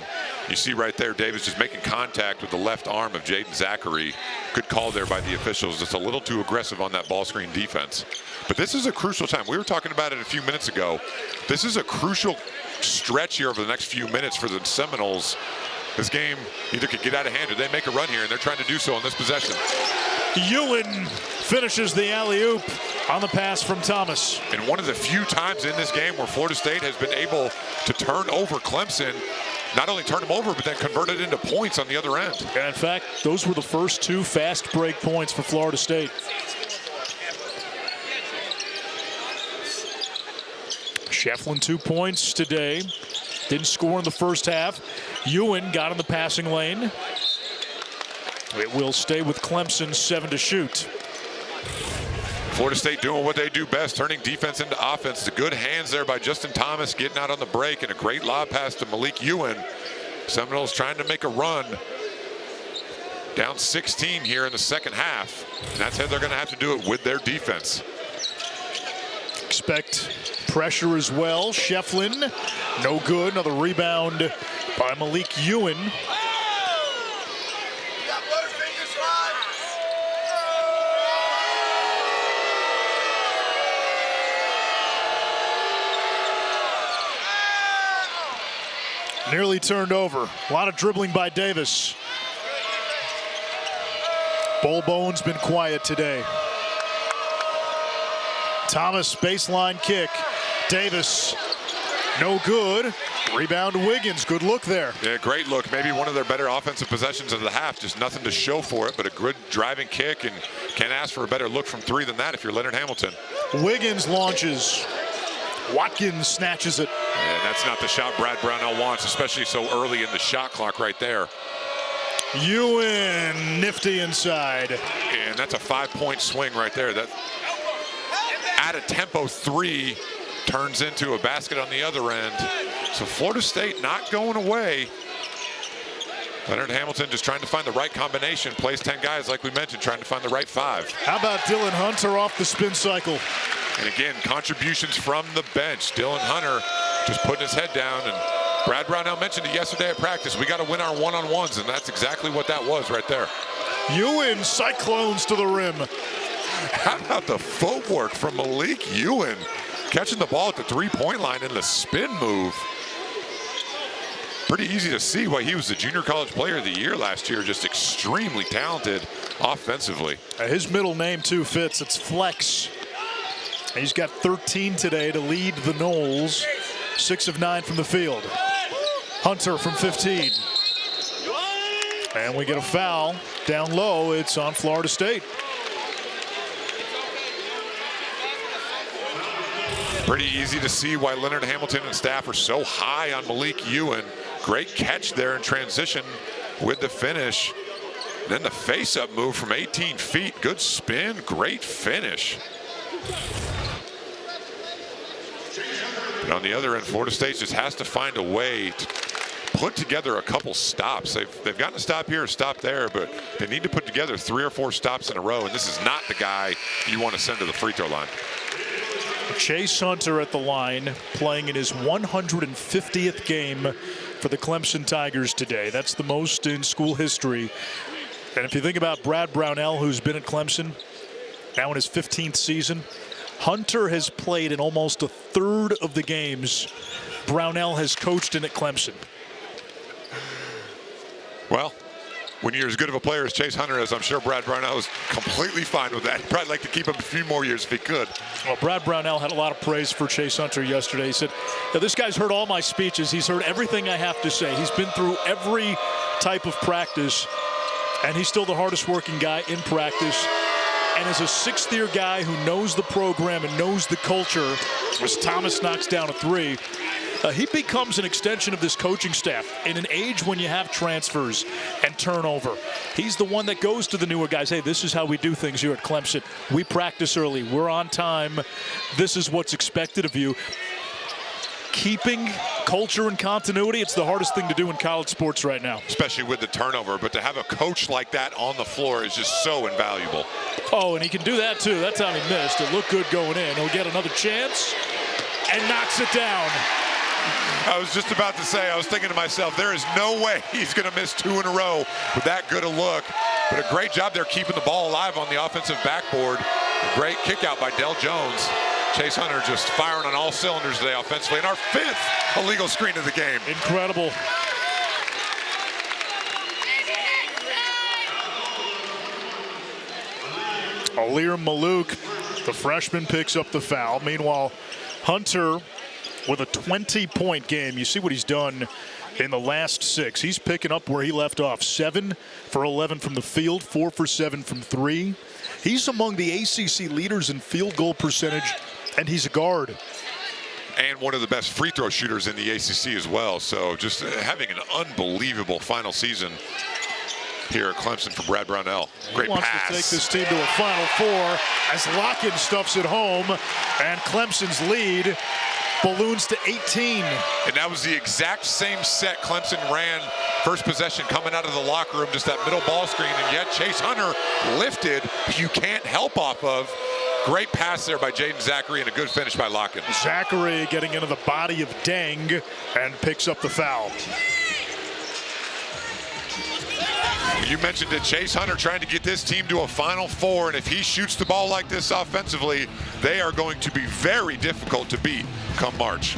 You see right there, Davis just making contact with the left arm of Jaeden Zackery. Good call there by the officials. Just a little too aggressive on that ball screen defense. But this is a crucial time. We were talking about it a few minutes ago. This is a crucial stretch here over the next few minutes for the Seminoles. This game either could get out of hand or they make a run here, and they're trying to do so on this possession. Ewin finishes the alley-oop on the pass from Thomas. And one of the few times in this game where Florida State has been able to turn over Clemson, not only turn them over, but then convert it into points on the other end. And in fact, those were the first 2 fast break points for Florida State. Shefflin 2 points today. Didn't score in the first half. Ewin got in the passing lane. It will stay with Clemson, 7 to shoot. Florida State doing what they do best, turning defense into offense. The good hands there by Justin Thomas getting out on the break, and a great lob pass to Malique Ewin. Seminoles trying to make a run. Down 16 here in the second half. And that's how they're going to have to do it with their defense. Expect pressure as well. Shefflin, no good. Another rebound by Malique Ewin. Nearly turned over. A lot of dribbling by Davis. Bull Bone's been quiet today. Thomas, baseline kick. Davis, no good. Rebound to Wiggins. Good look there. Yeah, great look. Maybe one of their better offensive possessions of the half. Just nothing to show for it, but a good driving kick, and can't ask for a better look from 3 than that if you're Leonard Hamilton. Wiggins launches. Watkins snatches it. And that's not the shot Brad Brownell wants, especially so early in the shot clock right there. Ewin, nifty inside. And that's a 5-point swing right there. That at a tempo 3 turns into a basket on the other end. So Florida State not going away. Leonard Hamilton just trying to find the right combination. Plays 10 guys, like we mentioned, trying to find the right 5. How about Dylan Hunter off the spin cycle? And again, contributions from the bench. Dylan Hunter just putting his head down. And Brad Brownell mentioned it yesterday at practice. We got to win our one-on-ones, and that's exactly what that was right there. Ewin cyclones to the rim. How about the footwork from Malique Ewin? Catching the ball at the 3-point line in the spin move. Pretty easy to see why he was the Junior College Player of the Year last year. Just extremely talented offensively. His middle name, too, fits. It's Flex. He's got 13 today to lead the Noles. 6 of 9 from the field. Hunter from 15. And we get a foul down low. It's on Florida State. Pretty easy to see why Leonard Hamilton and staff are so high on Malique Ewin. Great catch there in transition with the finish. Then the face-up move from 18 feet. Good spin, great finish. But on the other end, Florida State just has to find a way to put together a couple stops. They've gotten a stop here, a stop there, but they need to put together 3 or 4 stops in a row, and this is not the guy you want to send to the free throw line. Chase Hunter at the line, playing in his 150th game for the Clemson Tigers today. That's the most in school history. And if you think about Brad Brownell, who's been at Clemson now in his 15th season, Hunter has played in almost a third of the games Brownell has coached in at Clemson. Well, when you're as good of a player as Chase Hunter is, I'm sure Brad Brownell is completely fine with that. He'd probably like to keep him a few more years if he could. Well, Brad Brownell had a lot of praise for Chase Hunter yesterday. He said, this guy's heard all my speeches. He's heard everything I have to say. He's been through every type of practice, and he's still the hardest working guy in practice. And as a 6th-year guy who knows the program and knows the culture, as Thomas knocks down a 3, he becomes an extension of this coaching staff in an age when you have transfers and turnover. He's the one that goes to the newer guys. Hey, this is how we do things here at Clemson. We practice early. We're on time. This is what's expected of you. Keeping culture and continuity, it's the hardest thing to do in college sports right now. Especially with the turnover, but to have a coach like that on the floor is just so invaluable. Oh, and he can do that too. That time he missed. It looked good going in. He'll get another chance and knocks it down. I was just about to say, I was thinking to myself, there is no way he's going to miss 2 in a row with that good a look. But a great job there keeping the ball alive on the offensive backboard. A great kick out by Del Jones. Chase Hunter just firing on all cylinders today offensively. And our 5th illegal screen of the game. Incredible. Alir Malique, the freshman, picks up the foul. Meanwhile, Hunter with a 20-point game. You see what he's done in the last 6. He's picking up where he left off. 7 for 11 from the field, 4 for 7 from 3. He's among the ACC leaders in field goal percentage, and he's a guard. And one of the best free throw shooters in the ACC as well. So just having an unbelievable final season here at Clemson for Brad Brownell. Great pass. Wants to take this team to a Final Four as Locken stuffs it home, and Clemson's lead balloons to 18. And that was the exact same set Clemson ran first possession coming out of the locker room, just that middle ball screen, and yet Chase Hunter lifted, you can't help off of. Great pass there by Jaeden Zackery and a good finish by Locken. Zackery getting into the body of Deng and picks up the foul. You mentioned it, Chase Hunter trying to get this team to a Final Four, and if he shoots the ball like this offensively, they are going to be very difficult to beat come March.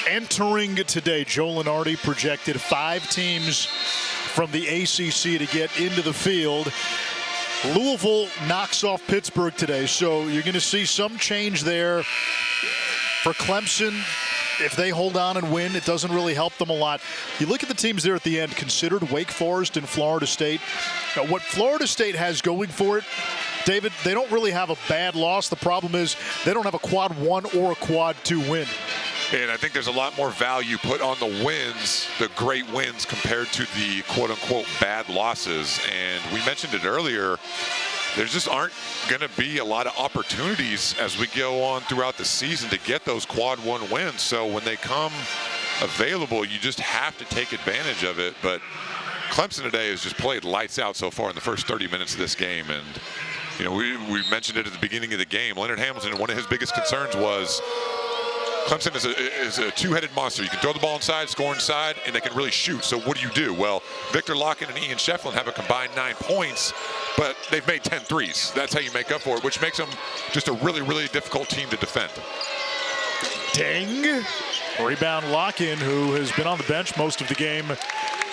Entering today, Joe Lunardi projected 5 teams from the ACC to get into the field. Louisville knocks off Pittsburgh today, so you're going to see some change there for Clemson. If they hold on and win, it doesn't really help them a lot. You look at the teams there at the end, considered Wake Forest and Florida State. Now, what Florida State has going for it, David, they don't really have a bad loss. The problem is they don't have a quad 1 or a quad 2 win. And I think there's a lot more value put on the wins, the great wins, compared to the quote-unquote bad losses. And we mentioned it earlier, there just aren't going to be a lot of opportunities as we go on throughout the season to get those quad 1 wins. So when they come available, you just have to take advantage of it. But Clemson today has just played lights out so far in the first 30 minutes of this game. And, you know, we mentioned it at the beginning of the game. Leonard Hamilton, one of his biggest concerns was Clemson is a two-headed monster. You can throw the ball inside, score inside, and they can really shoot. So what do? Well, Victor Locken and Ian Shefflin have a combined 9 points, but they've made 10 threes. That's how you make up for it, which makes them just a really, really difficult team to defend. Dang. Rebound Locken, who has been on the bench most of the game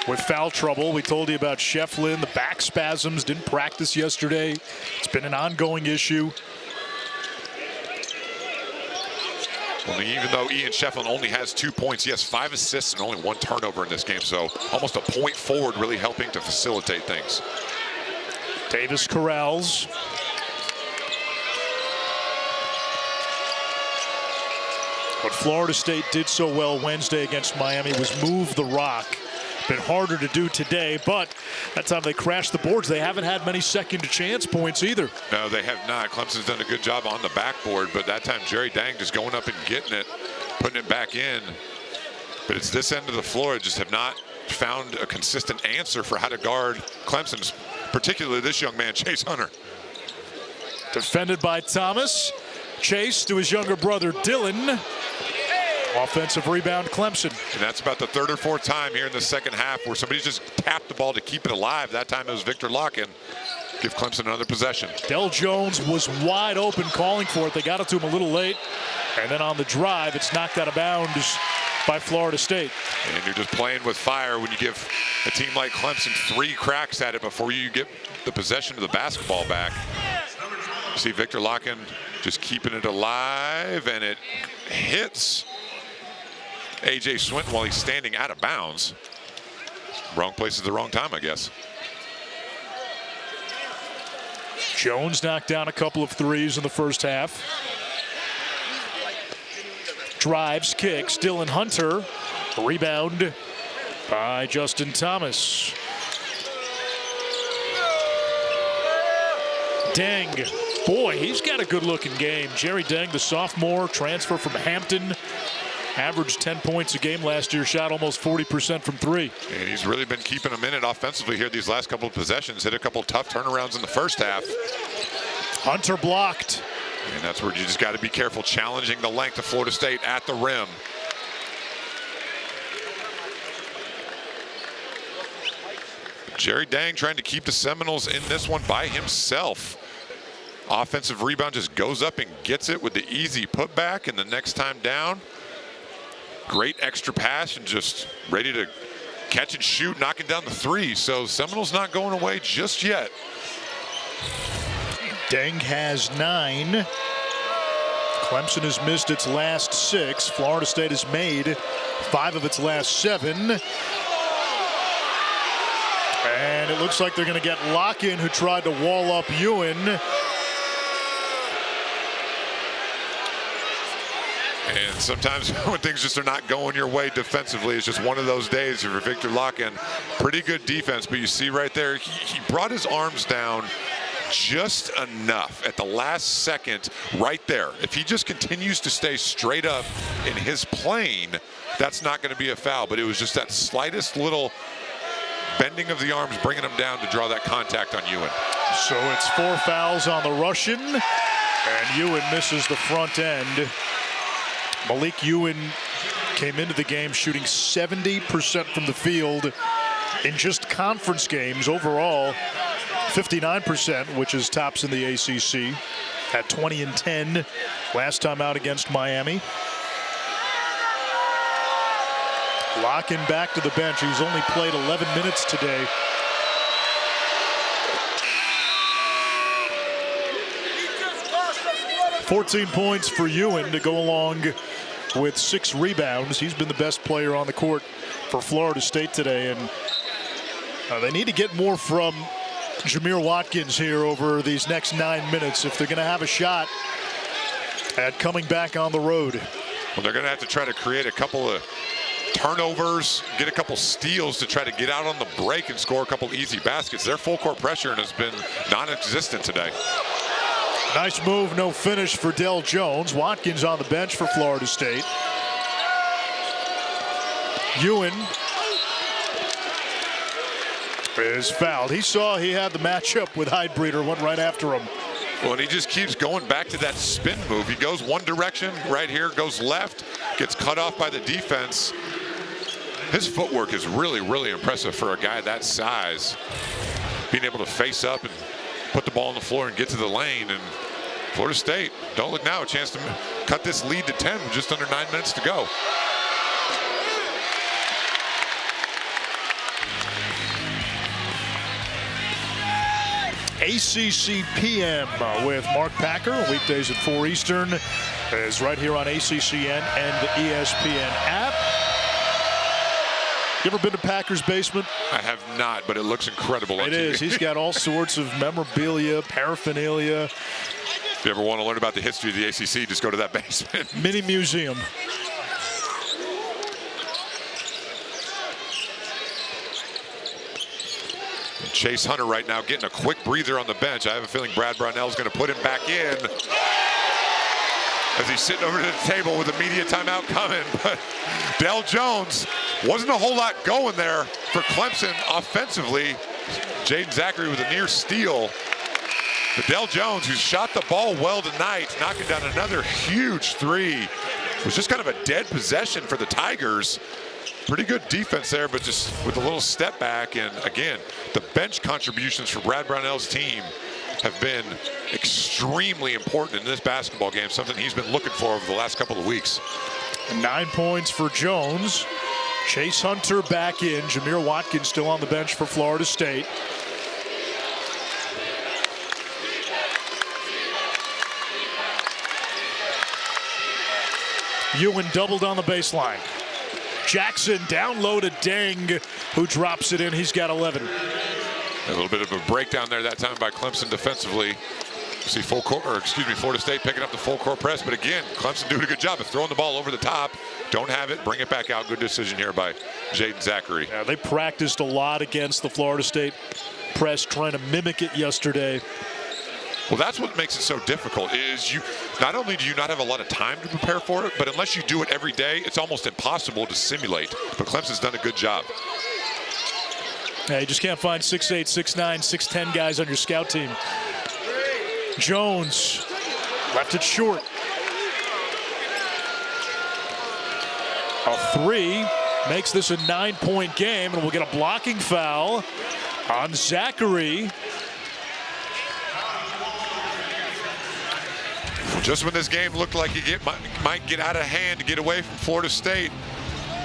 with foul trouble. We told you about Shefflin, the back spasms, didn't practice yesterday. It's been an ongoing issue. Well, even though Ian Shefflin only has 2 points, he has 5 assists and only 1 turnover in this game, so almost a point forward, really helping to facilitate things. Davis corrals. What Florida State did so well Wednesday against Miami was move the rock. Been harder to do today, but that time they crashed the boards. They haven't had many second chance points either. No, they have not. Clemson's done a good job on the backboard, but that time Jaeden just going up and getting it, putting it back in. But it's this end of the floor, just have not found a consistent answer for how to guard Clemson, particularly this young man, Chase Hunter. Defended by Thomas. Chase to his younger brother, Dylan. Offensive rebound, Clemson. And that's about the 3rd or 4th time here in the second half where somebody just tapped the ball to keep it alive. That time it was Victor Locken. Give Clemson another possession. Del Jones was wide open calling for it. They got it to him a little late. And then on the drive, it's knocked out of bounds by Florida State. And you're just playing with fire when you give a team like Clemson 3 cracks at it before you get the possession of the basketball back. You see Victor Locken just keeping it alive, and it hits A.J. Swinton while he's standing out of bounds. Wrong place at the wrong time, I guess. Jones knocked down a couple of threes in the first half. Drives, kicks, Dylan Hunter. Rebound by Justin Thomas. Deng. Boy, he's got a good-looking game. Jerry Deng, the sophomore, transfer from Hampton. Averaged 10 points a game last year, shot almost 40% from 3. And he's really been keeping them in it offensively here these last couple of possessions. Hit a couple tough turnarounds in the first half. Hunter blocked. And that's where you just got to be careful challenging the length of Florida State at the rim. Jerry Dang trying to keep the Seminoles in this one by himself. Offensive rebound just goes up and gets it with the easy putback, and the next time down, great extra pass and just ready to catch and shoot, knocking down the 3. So Seminoles not going away just yet. Deng has 9. Clemson has missed its last 6. Florida State has made 5 of its last 7. And it looks like they're going to get Locken, who tried to wall up Ewin. And sometimes when things just are not going your way defensively, it's just one of those days for Victor Locken. Pretty good defense, but you see right there, he brought his arms down just enough at the last second right there. If he just continues to stay straight up in his plane, that's not going to be a foul. But it was just that slightest little bending of the arms, bringing him down to draw that contact on Ewin. So it's 4 fouls on the Russian, and Ewin misses the front end. Malique Ewin came into the game shooting 70% from the field in just conference games. Overall, 59%, which is tops in the ACC. At 20 and 10 last time out against Miami. Locken back to the bench. He's only played 11 minutes today. $14 points for Ewin to go along with 6 rebounds. He's been the best player on the court for Florida State today, and they need to get more from Jameer Watkins here over these next 9 minutes if they're going to have a shot at coming back on the road. Well, they're going to have to try to create a couple of turnovers, get a couple steals to try to get out on the break and score a couple easy baskets. Their full court pressure has been non-existent today. Nice move, no finish for Del Jones. Watkins on the bench for Florida State. Ewin is fouled. He saw he had the matchup with Heidbreeder, went right after him. Well, and he just keeps going back to that spin move. He goes one direction right here, goes left, gets cut off by the defense. His footwork is really, really impressive for a guy that size. Being able to face up and put the ball on the floor and get to the lane. And Florida State, don't look now, a chance to cut this lead to 10 with just under 9 minutes to go. ACC PM with Mark Packer, weekdays at 4 Eastern, is right here on ACCN and the ESPN app. You ever been to Packer's basement? I have not, but it looks incredible on It TV. is. He's got all sorts of memorabilia, paraphernalia. If you ever want to learn about the history of the ACC, just go to that basement. Mini museum. Chase Hunter right now getting a quick breather on the bench. I have a feeling Brad Brownell's going to put him back in as he's sitting over to the table with a media timeout coming. But Del Jones, wasn't a whole lot going there for Clemson offensively. Jaeden Zackery with a near steal. But Del Jones, who's shot the ball well tonight, knocking down another huge three. It was just kind of a dead possession for the Tigers. Pretty good defense there, but just with a little step back. And again, the bench contributions for Brad Brownell's team have been extremely important in this basketball game, something he's been looking for over the last couple of weeks. 9 points for Jones. Chase Hunter back in. Jameer Watkins still on the bench for Florida State. Ewin doubled on the baseline. Jackson down low to Deng, who drops it in. He's got 11. A little bit of a breakdown there that time by Clemson defensively. See Florida State picking up the full court press, but again, Clemson doing a good job of throwing the ball over the top. Don't have it, bring it back out. Good decision here by Jaeden Zackery. Yeah, they practiced a lot against the Florida State press, trying to mimic it yesterday. Well, that's what makes it so difficult is you not only do you not have a lot of time to prepare for it, but unless you do it every day, it's almost impossible to simulate. But Clemson's done a good job. Yeah, you just can't find 6'8", 6'9", 6'10" guys on your scout team. Jones left it short. A three makes this a 9-point game, and we'll get a blocking foul on Zackery. Just when this game looked like it might get out of hand to get away from Florida State,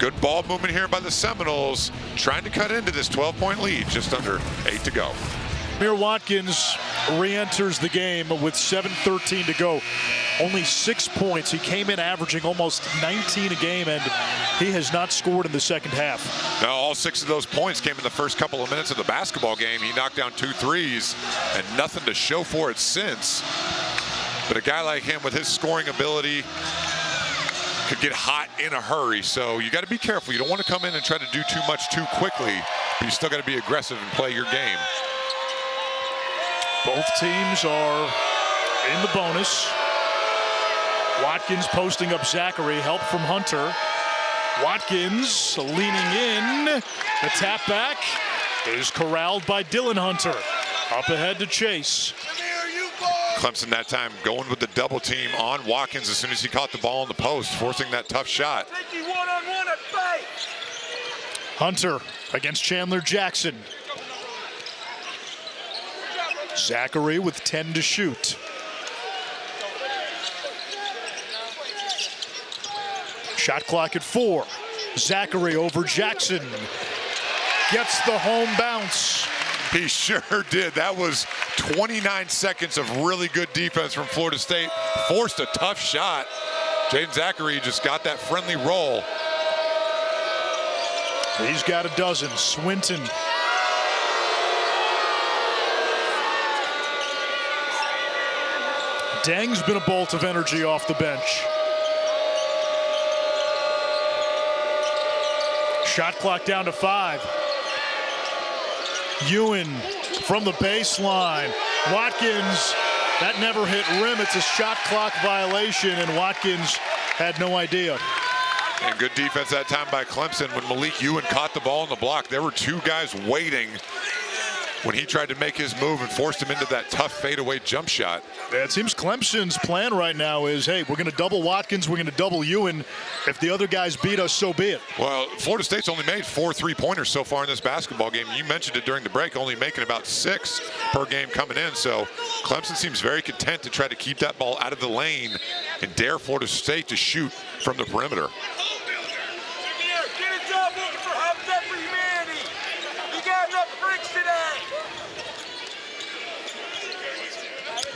good ball movement here by the Seminoles, trying to cut into this 12-point lead, just under 8 to go. Jameer Watkins re-enters the game with 7:13 to go. Only 6 points. He came in averaging almost 19 a game, and he has not scored in the second half. Now, all 6 of those points came in the first couple of minutes of the basketball game. He knocked down 2 threes and nothing to show for it since. But a guy like him with his scoring ability could get hot in a hurry. So you got to be careful. You don't want to come in and try to do too much too quickly, but you still got to be aggressive and play your game. Both teams are in the bonus. Watkins posting up Zackery, help from Hunter. Watkins leaning in. The tap back is corralled by Dylan Hunter. Up ahead to Chase. Clemson that time going with the double team on Watkins as soon as he caught the ball in the post, forcing that tough shot. Hunter against Chandler Jackson. Zackery with 10 to shoot. Shot clock at 4. Zackery over Jackson. Gets the home bounce. He sure did. That was 29 seconds of really good defense from Florida State. Forced a tough shot. Jaeden Zackery just got that friendly roll. He's got a dozen. Swinton. Deng's been a bolt of energy off the bench. Shot clock down to 5. Ewin from the baseline. Watkins, that never hit rim. It's a shot clock violation, and Watkins had no idea. And good defense that time by Clemson when Malique Ewin caught the ball in the block. There were 2 guys waiting when he tried to make his move and forced him into that tough fadeaway jump shot. Yeah, it seems Clemson's plan right now is, hey, we're going to double Watkins, we're going to double Ewin. If the other guys beat us, so be it. Well, Florida State's only made 4 3-pointers so far in this basketball game. You mentioned it during the break, only making about 6 per game coming in. So Clemson seems very content to try to keep that ball out of the lane and dare Florida State to shoot from the perimeter.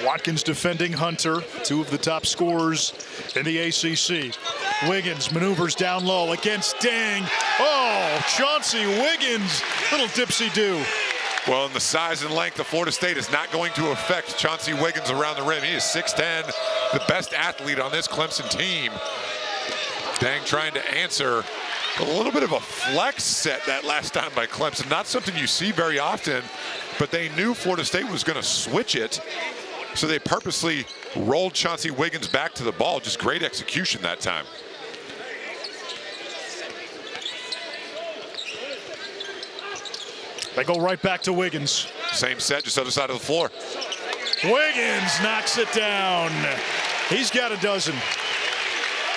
Watkins defending Hunter, 2 of the top scorers in the ACC. Wiggins maneuvers down low against Dang. Oh, Chauncey Wiggins, little dipsy-do. Well, and the size and length of Florida State is not going to affect Chauncey Wiggins around the rim. He is 6'10", the best athlete on this Clemson team. Dang trying to answer a little bit of a flex set that last time by Clemson. Not something you see very often, but they knew Florida State was going to switch it. So they purposely rolled Chauncey Wiggins back to the ball. Just great execution that time. They go right back to Wiggins. Same set, just other side of the floor. Wiggins knocks it down. He's got a dozen.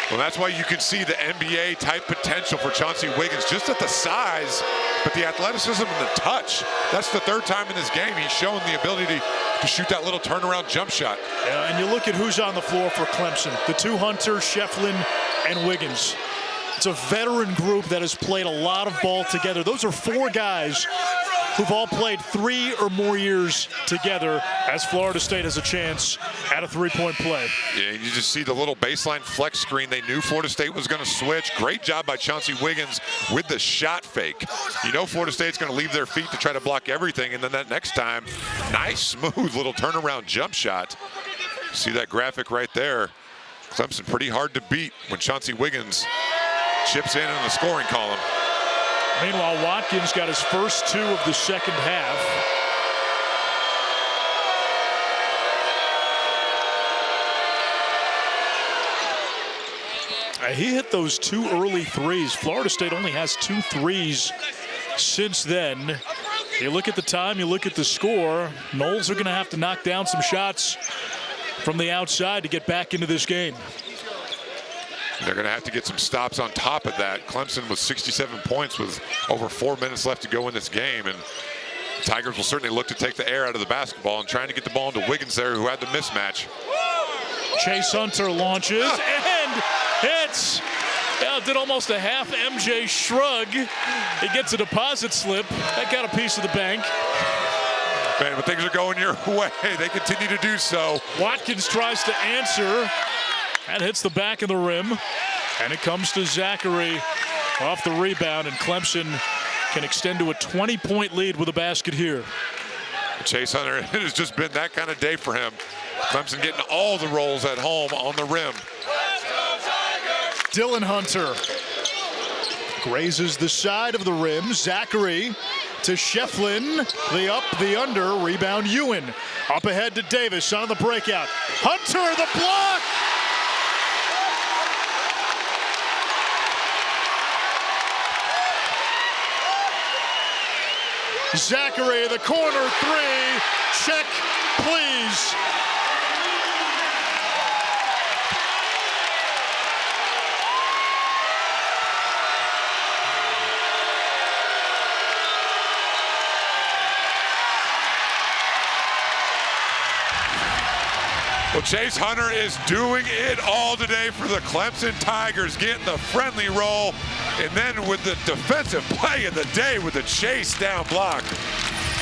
Well, that's why you can see the NBA type potential for Chauncey Wiggins, just at the size, but the athleticism and the touch. That's the 3rd time in this game he's shown the ability to shoot that little turnaround jump shot. Yeah, and you look at who's on the floor for Clemson. The 2 Hunter, Shefflin, and Wiggins. It's a veteran group that has played a lot of ball together. Those are 4 guys who've all played 3 or more years together as Florida State has a chance at a 3-point play. Yeah, you just see the little baseline flex screen. They knew Florida State was going to switch. Great job by Chauncey Wiggins with the shot fake. You know Florida State's going to leave their feet to try to block everything, and then that next time, nice, smooth little turnaround jump shot. See that graphic right there. Clemson pretty hard to beat when Chauncey Wiggins chips in the scoring column. Meanwhile, Watkins got his first 2 of the second half. He hit those 2 early threes. Florida State only has 2 threes since then. You look at the time, you look at the score. Noles are going to have to knock down some shots from the outside to get back into this game. They're going to have to get some stops on top of that. Clemson with 67 points with over 4 minutes left to go in this game. And the Tigers will certainly look to take the air out of the basketball and trying to get the ball into Wiggins there, who had the mismatch. Chase Hunter launches and hits. Did almost a half MJ shrug. He gets a deposit slip. That got a piece of the bank. Man, when things are going your way, they continue to do so. Watkins tries to answer. And hits the back of the rim. And it comes to Zackery off the rebound. And Clemson can extend to a 20-point lead with a basket here. Chase Hunter, it has just been that kind of day for him. Clemson getting all the rolls at home on the rim. Dylan Hunter grazes the side of the rim. Zackery to Shefflin. The up, the under. Rebound Ewin. Up ahead to Davis on the breakout. Hunter, the block! Zackery, the corner 3. Check, please. Well, Chase Hunter is doing it all today for the Clemson Tigers, getting the friendly roll, and then with the defensive play of the day with the chase down block.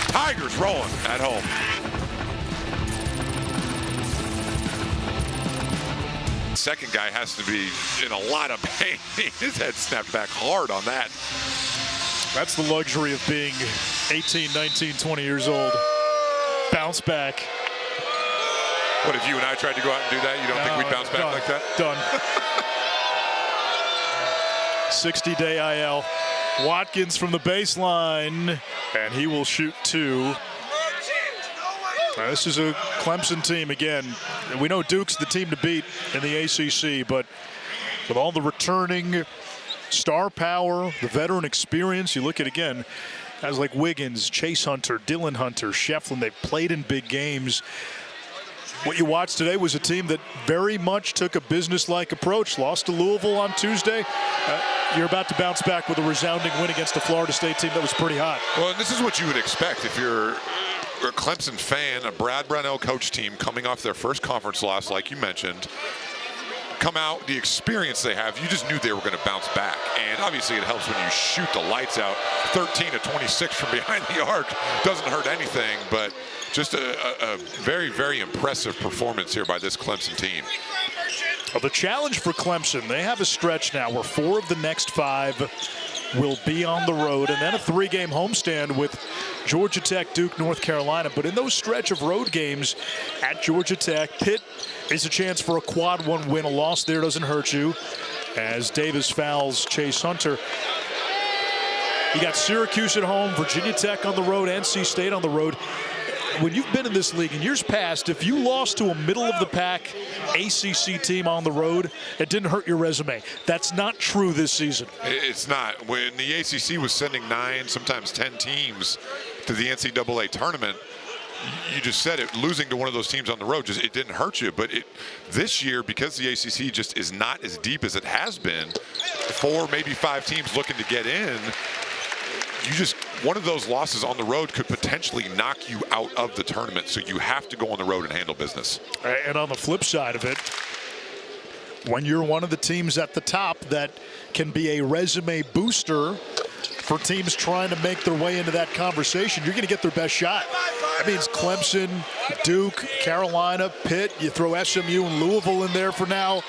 Tigers rolling at home. Second guy has to be in a lot of pain. His head snapped back hard on that. That's the luxury of being 18, 19, 20 years old. Bounce back. What if you and I tried to go out and do that? You don't think we'd bounce back like that? Done. 60-day IL. Watkins from the baseline, and he will shoot 2. This is a Clemson team again. We know Duke's the team to beat in the ACC, but with all the returning star power, the veteran experience. You look at, again, guys like Wiggins, Chase Hunter, Dylan Hunter, Shefflin. They've played in big games. What you watched today was a team that very much took a business-like approach. Lost to Louisville on Tuesday. You're about to bounce back with a resounding win against a Florida State team that was pretty hot. Well, and this is what you would expect if you're a Clemson fan, a Brad Brownell coach team coming off their first conference loss, like you mentioned. Come out, the experience they have, you just knew they were going to bounce back. And obviously it helps when you shoot the lights out. 13 of 26 from behind the arc doesn't hurt anything, but just a very, very impressive performance here by this Clemson team. Well, the challenge for Clemson, they have a stretch now where 4 of the next 5 will be on the road, and then a 3-game homestand with Georgia Tech, Duke, North Carolina. But in those stretch of road games at Georgia Tech, Pitt is a chance for a quad 1 win. A loss there doesn't hurt you, as Davis fouls Chase Hunter. You got Syracuse at home, Virginia Tech on the road, NC State on the road. When you've been in this league in years past, if you lost to a middle-of-the-pack ACC team on the road, it didn't hurt your resume. That's not true this season. It's not. When the ACC was sending 9, sometimes 10 teams to the NCAA tournament, you just said it, losing to one of those teams on the road, just it didn't hurt you. But this year, because the ACC just is not as deep as it has been, 4, maybe 5 teams looking to get in, one of those losses on the road could potentially knock you out of the tournament. So you have to go on the road and handle business. And on the flip side of it, when you're one of the teams at the top that can be a resume booster for teams trying to make their way into that conversation, you're going to get their best shot. That means Clemson, Duke, Carolina, Pitt. You throw SMU and Louisville in there for now.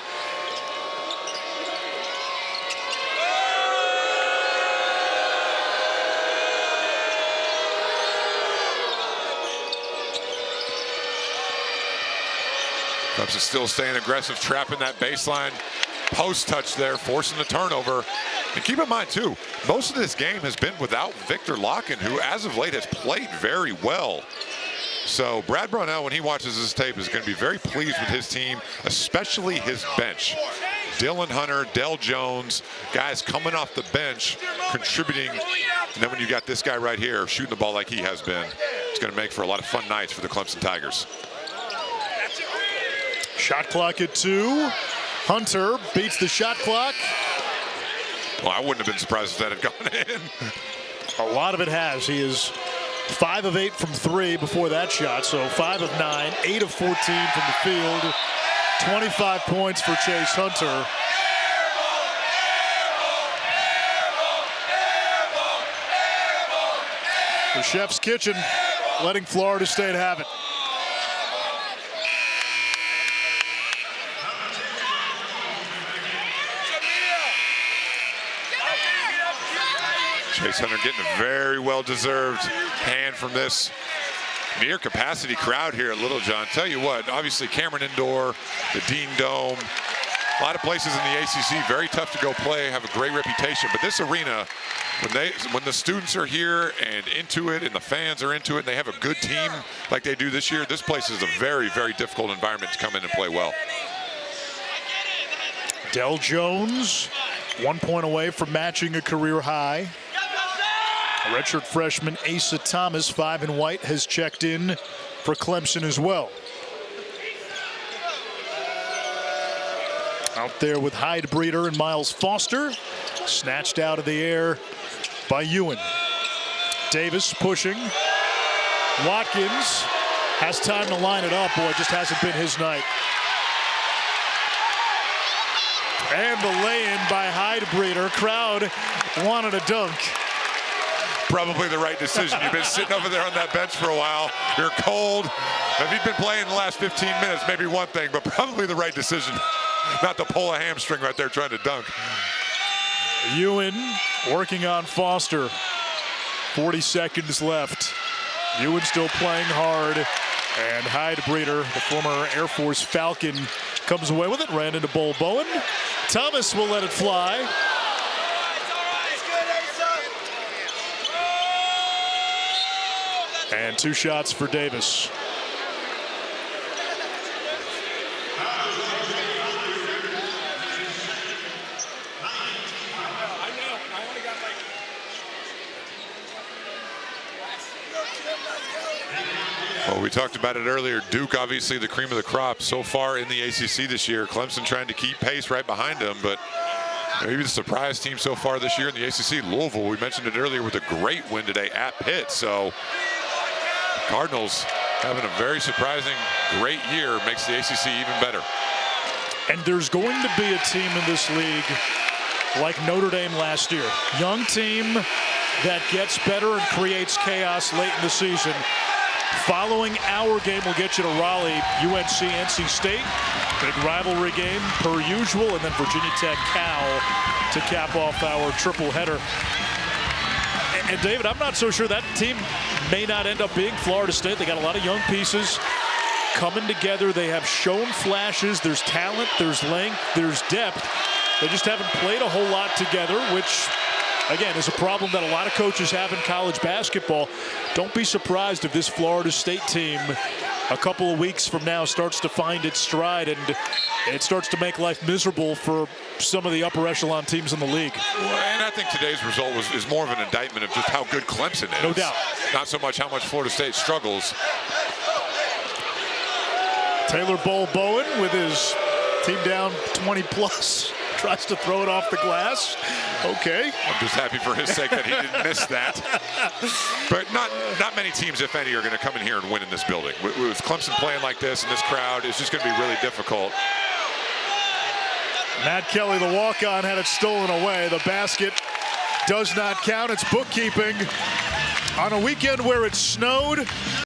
Clemson still staying aggressive, trapping that baseline post touch there, forcing the turnover. And keep in mind, too, most of this game has been without Victor Locken, who as of late has played very well. So Brad Brownell, when he watches this tape, is going to be very pleased with his team, especially his bench. Dylan Hunter, Del Jones, guys coming off the bench, contributing. And then when you got this guy right here shooting the ball like he has been, it's going to make for a lot of fun nights for the Clemson Tigers. Shot clock at 2. Hunter beats the shot clock. Well, I wouldn't have been surprised if that had gone in. A lot of it has. He is 5 of 8 from 3 before that shot, so 5 of 9, 8 of 14 from the field. 25 points for Chase Hunter. The Chef's Kitchen letting Florida State have it. Chase Hunter getting a very well-deserved hand from this near capacity crowd here at Littlejohn. Tell you what, obviously Cameron Indoor, the Dean Dome, a lot of places in the ACC, very tough to go play, have a great reputation. But this arena, when the students are here and into it and the fans are into it and they have a good team like they do this year, this place is a very, very difficult environment to come in and play well. Del Jones, 1 point away from matching a career high. Redshirt freshman Asa Thomas, 5 in white, has checked in for Clemson as well. Out there with Hyde Breeder and Miles Foster. Snatched out of the air by Ewin. Davis pushing. Watkins has time to line it up. Boy, it just hasn't been his night. And the lay-in by Hyde Breeder. Crowd wanted a dunk. Probably the right decision. You've been sitting over there on that bench for a while. You're cold. If you've been playing the last 15 minutes, maybe one thing, but probably the right decision not to pull a hamstring right there trying to dunk. Ewin working on Foster. 40 seconds left. Ewin still playing hard. And Hyde Breeder, the former Air Force Falcon, comes away with it. Ran into Bull Bowen. Thomas will let it fly. And 2 shots for Davis. Well, we talked about it earlier. Duke, obviously the cream of the crop so far in the ACC this year. Clemson trying to keep pace right behind them, but maybe the surprise team so far this year in the ACC, Louisville. We mentioned it earlier with a great win today at Pitt. So Cardinals having a very surprising, great year makes the ACC even better. And there's going to be a team in this league like Notre Dame last year. Young team that gets better and creates chaos late in the season. Following our game, we'll get you to Raleigh, UNC, NC State. Big rivalry game per usual, and then Virginia Tech, Cal to cap off our triple header. And David, I'm not so sure that team may not end up being Florida State. They got a lot of young pieces coming together. They have shown flashes. There's talent, there's length, there's depth. They just haven't played a whole lot together, which, again, is a problem that a lot of coaches have in college basketball. Don't be surprised if this Florida State team a couple of weeks from now starts to find its stride and it starts to make life miserable for some of the upper echelon teams in the league. And I think today's result is more of an indictment of just how good Clemson is. No doubt. Not so much how much Florida State struggles. Taylor Bowen with his team down 20 plus. Tries to throw it off the glass. Okay. I'm just happy for his sake that he didn't miss that. But not many teams, if any, are going to come in here and win in this building. With Clemson playing like this and this crowd, it's just going to be really difficult. Matt Kelly, the walk-on, had it stolen away. The basket does not count. It's bookkeeping on a weekend where it snowed.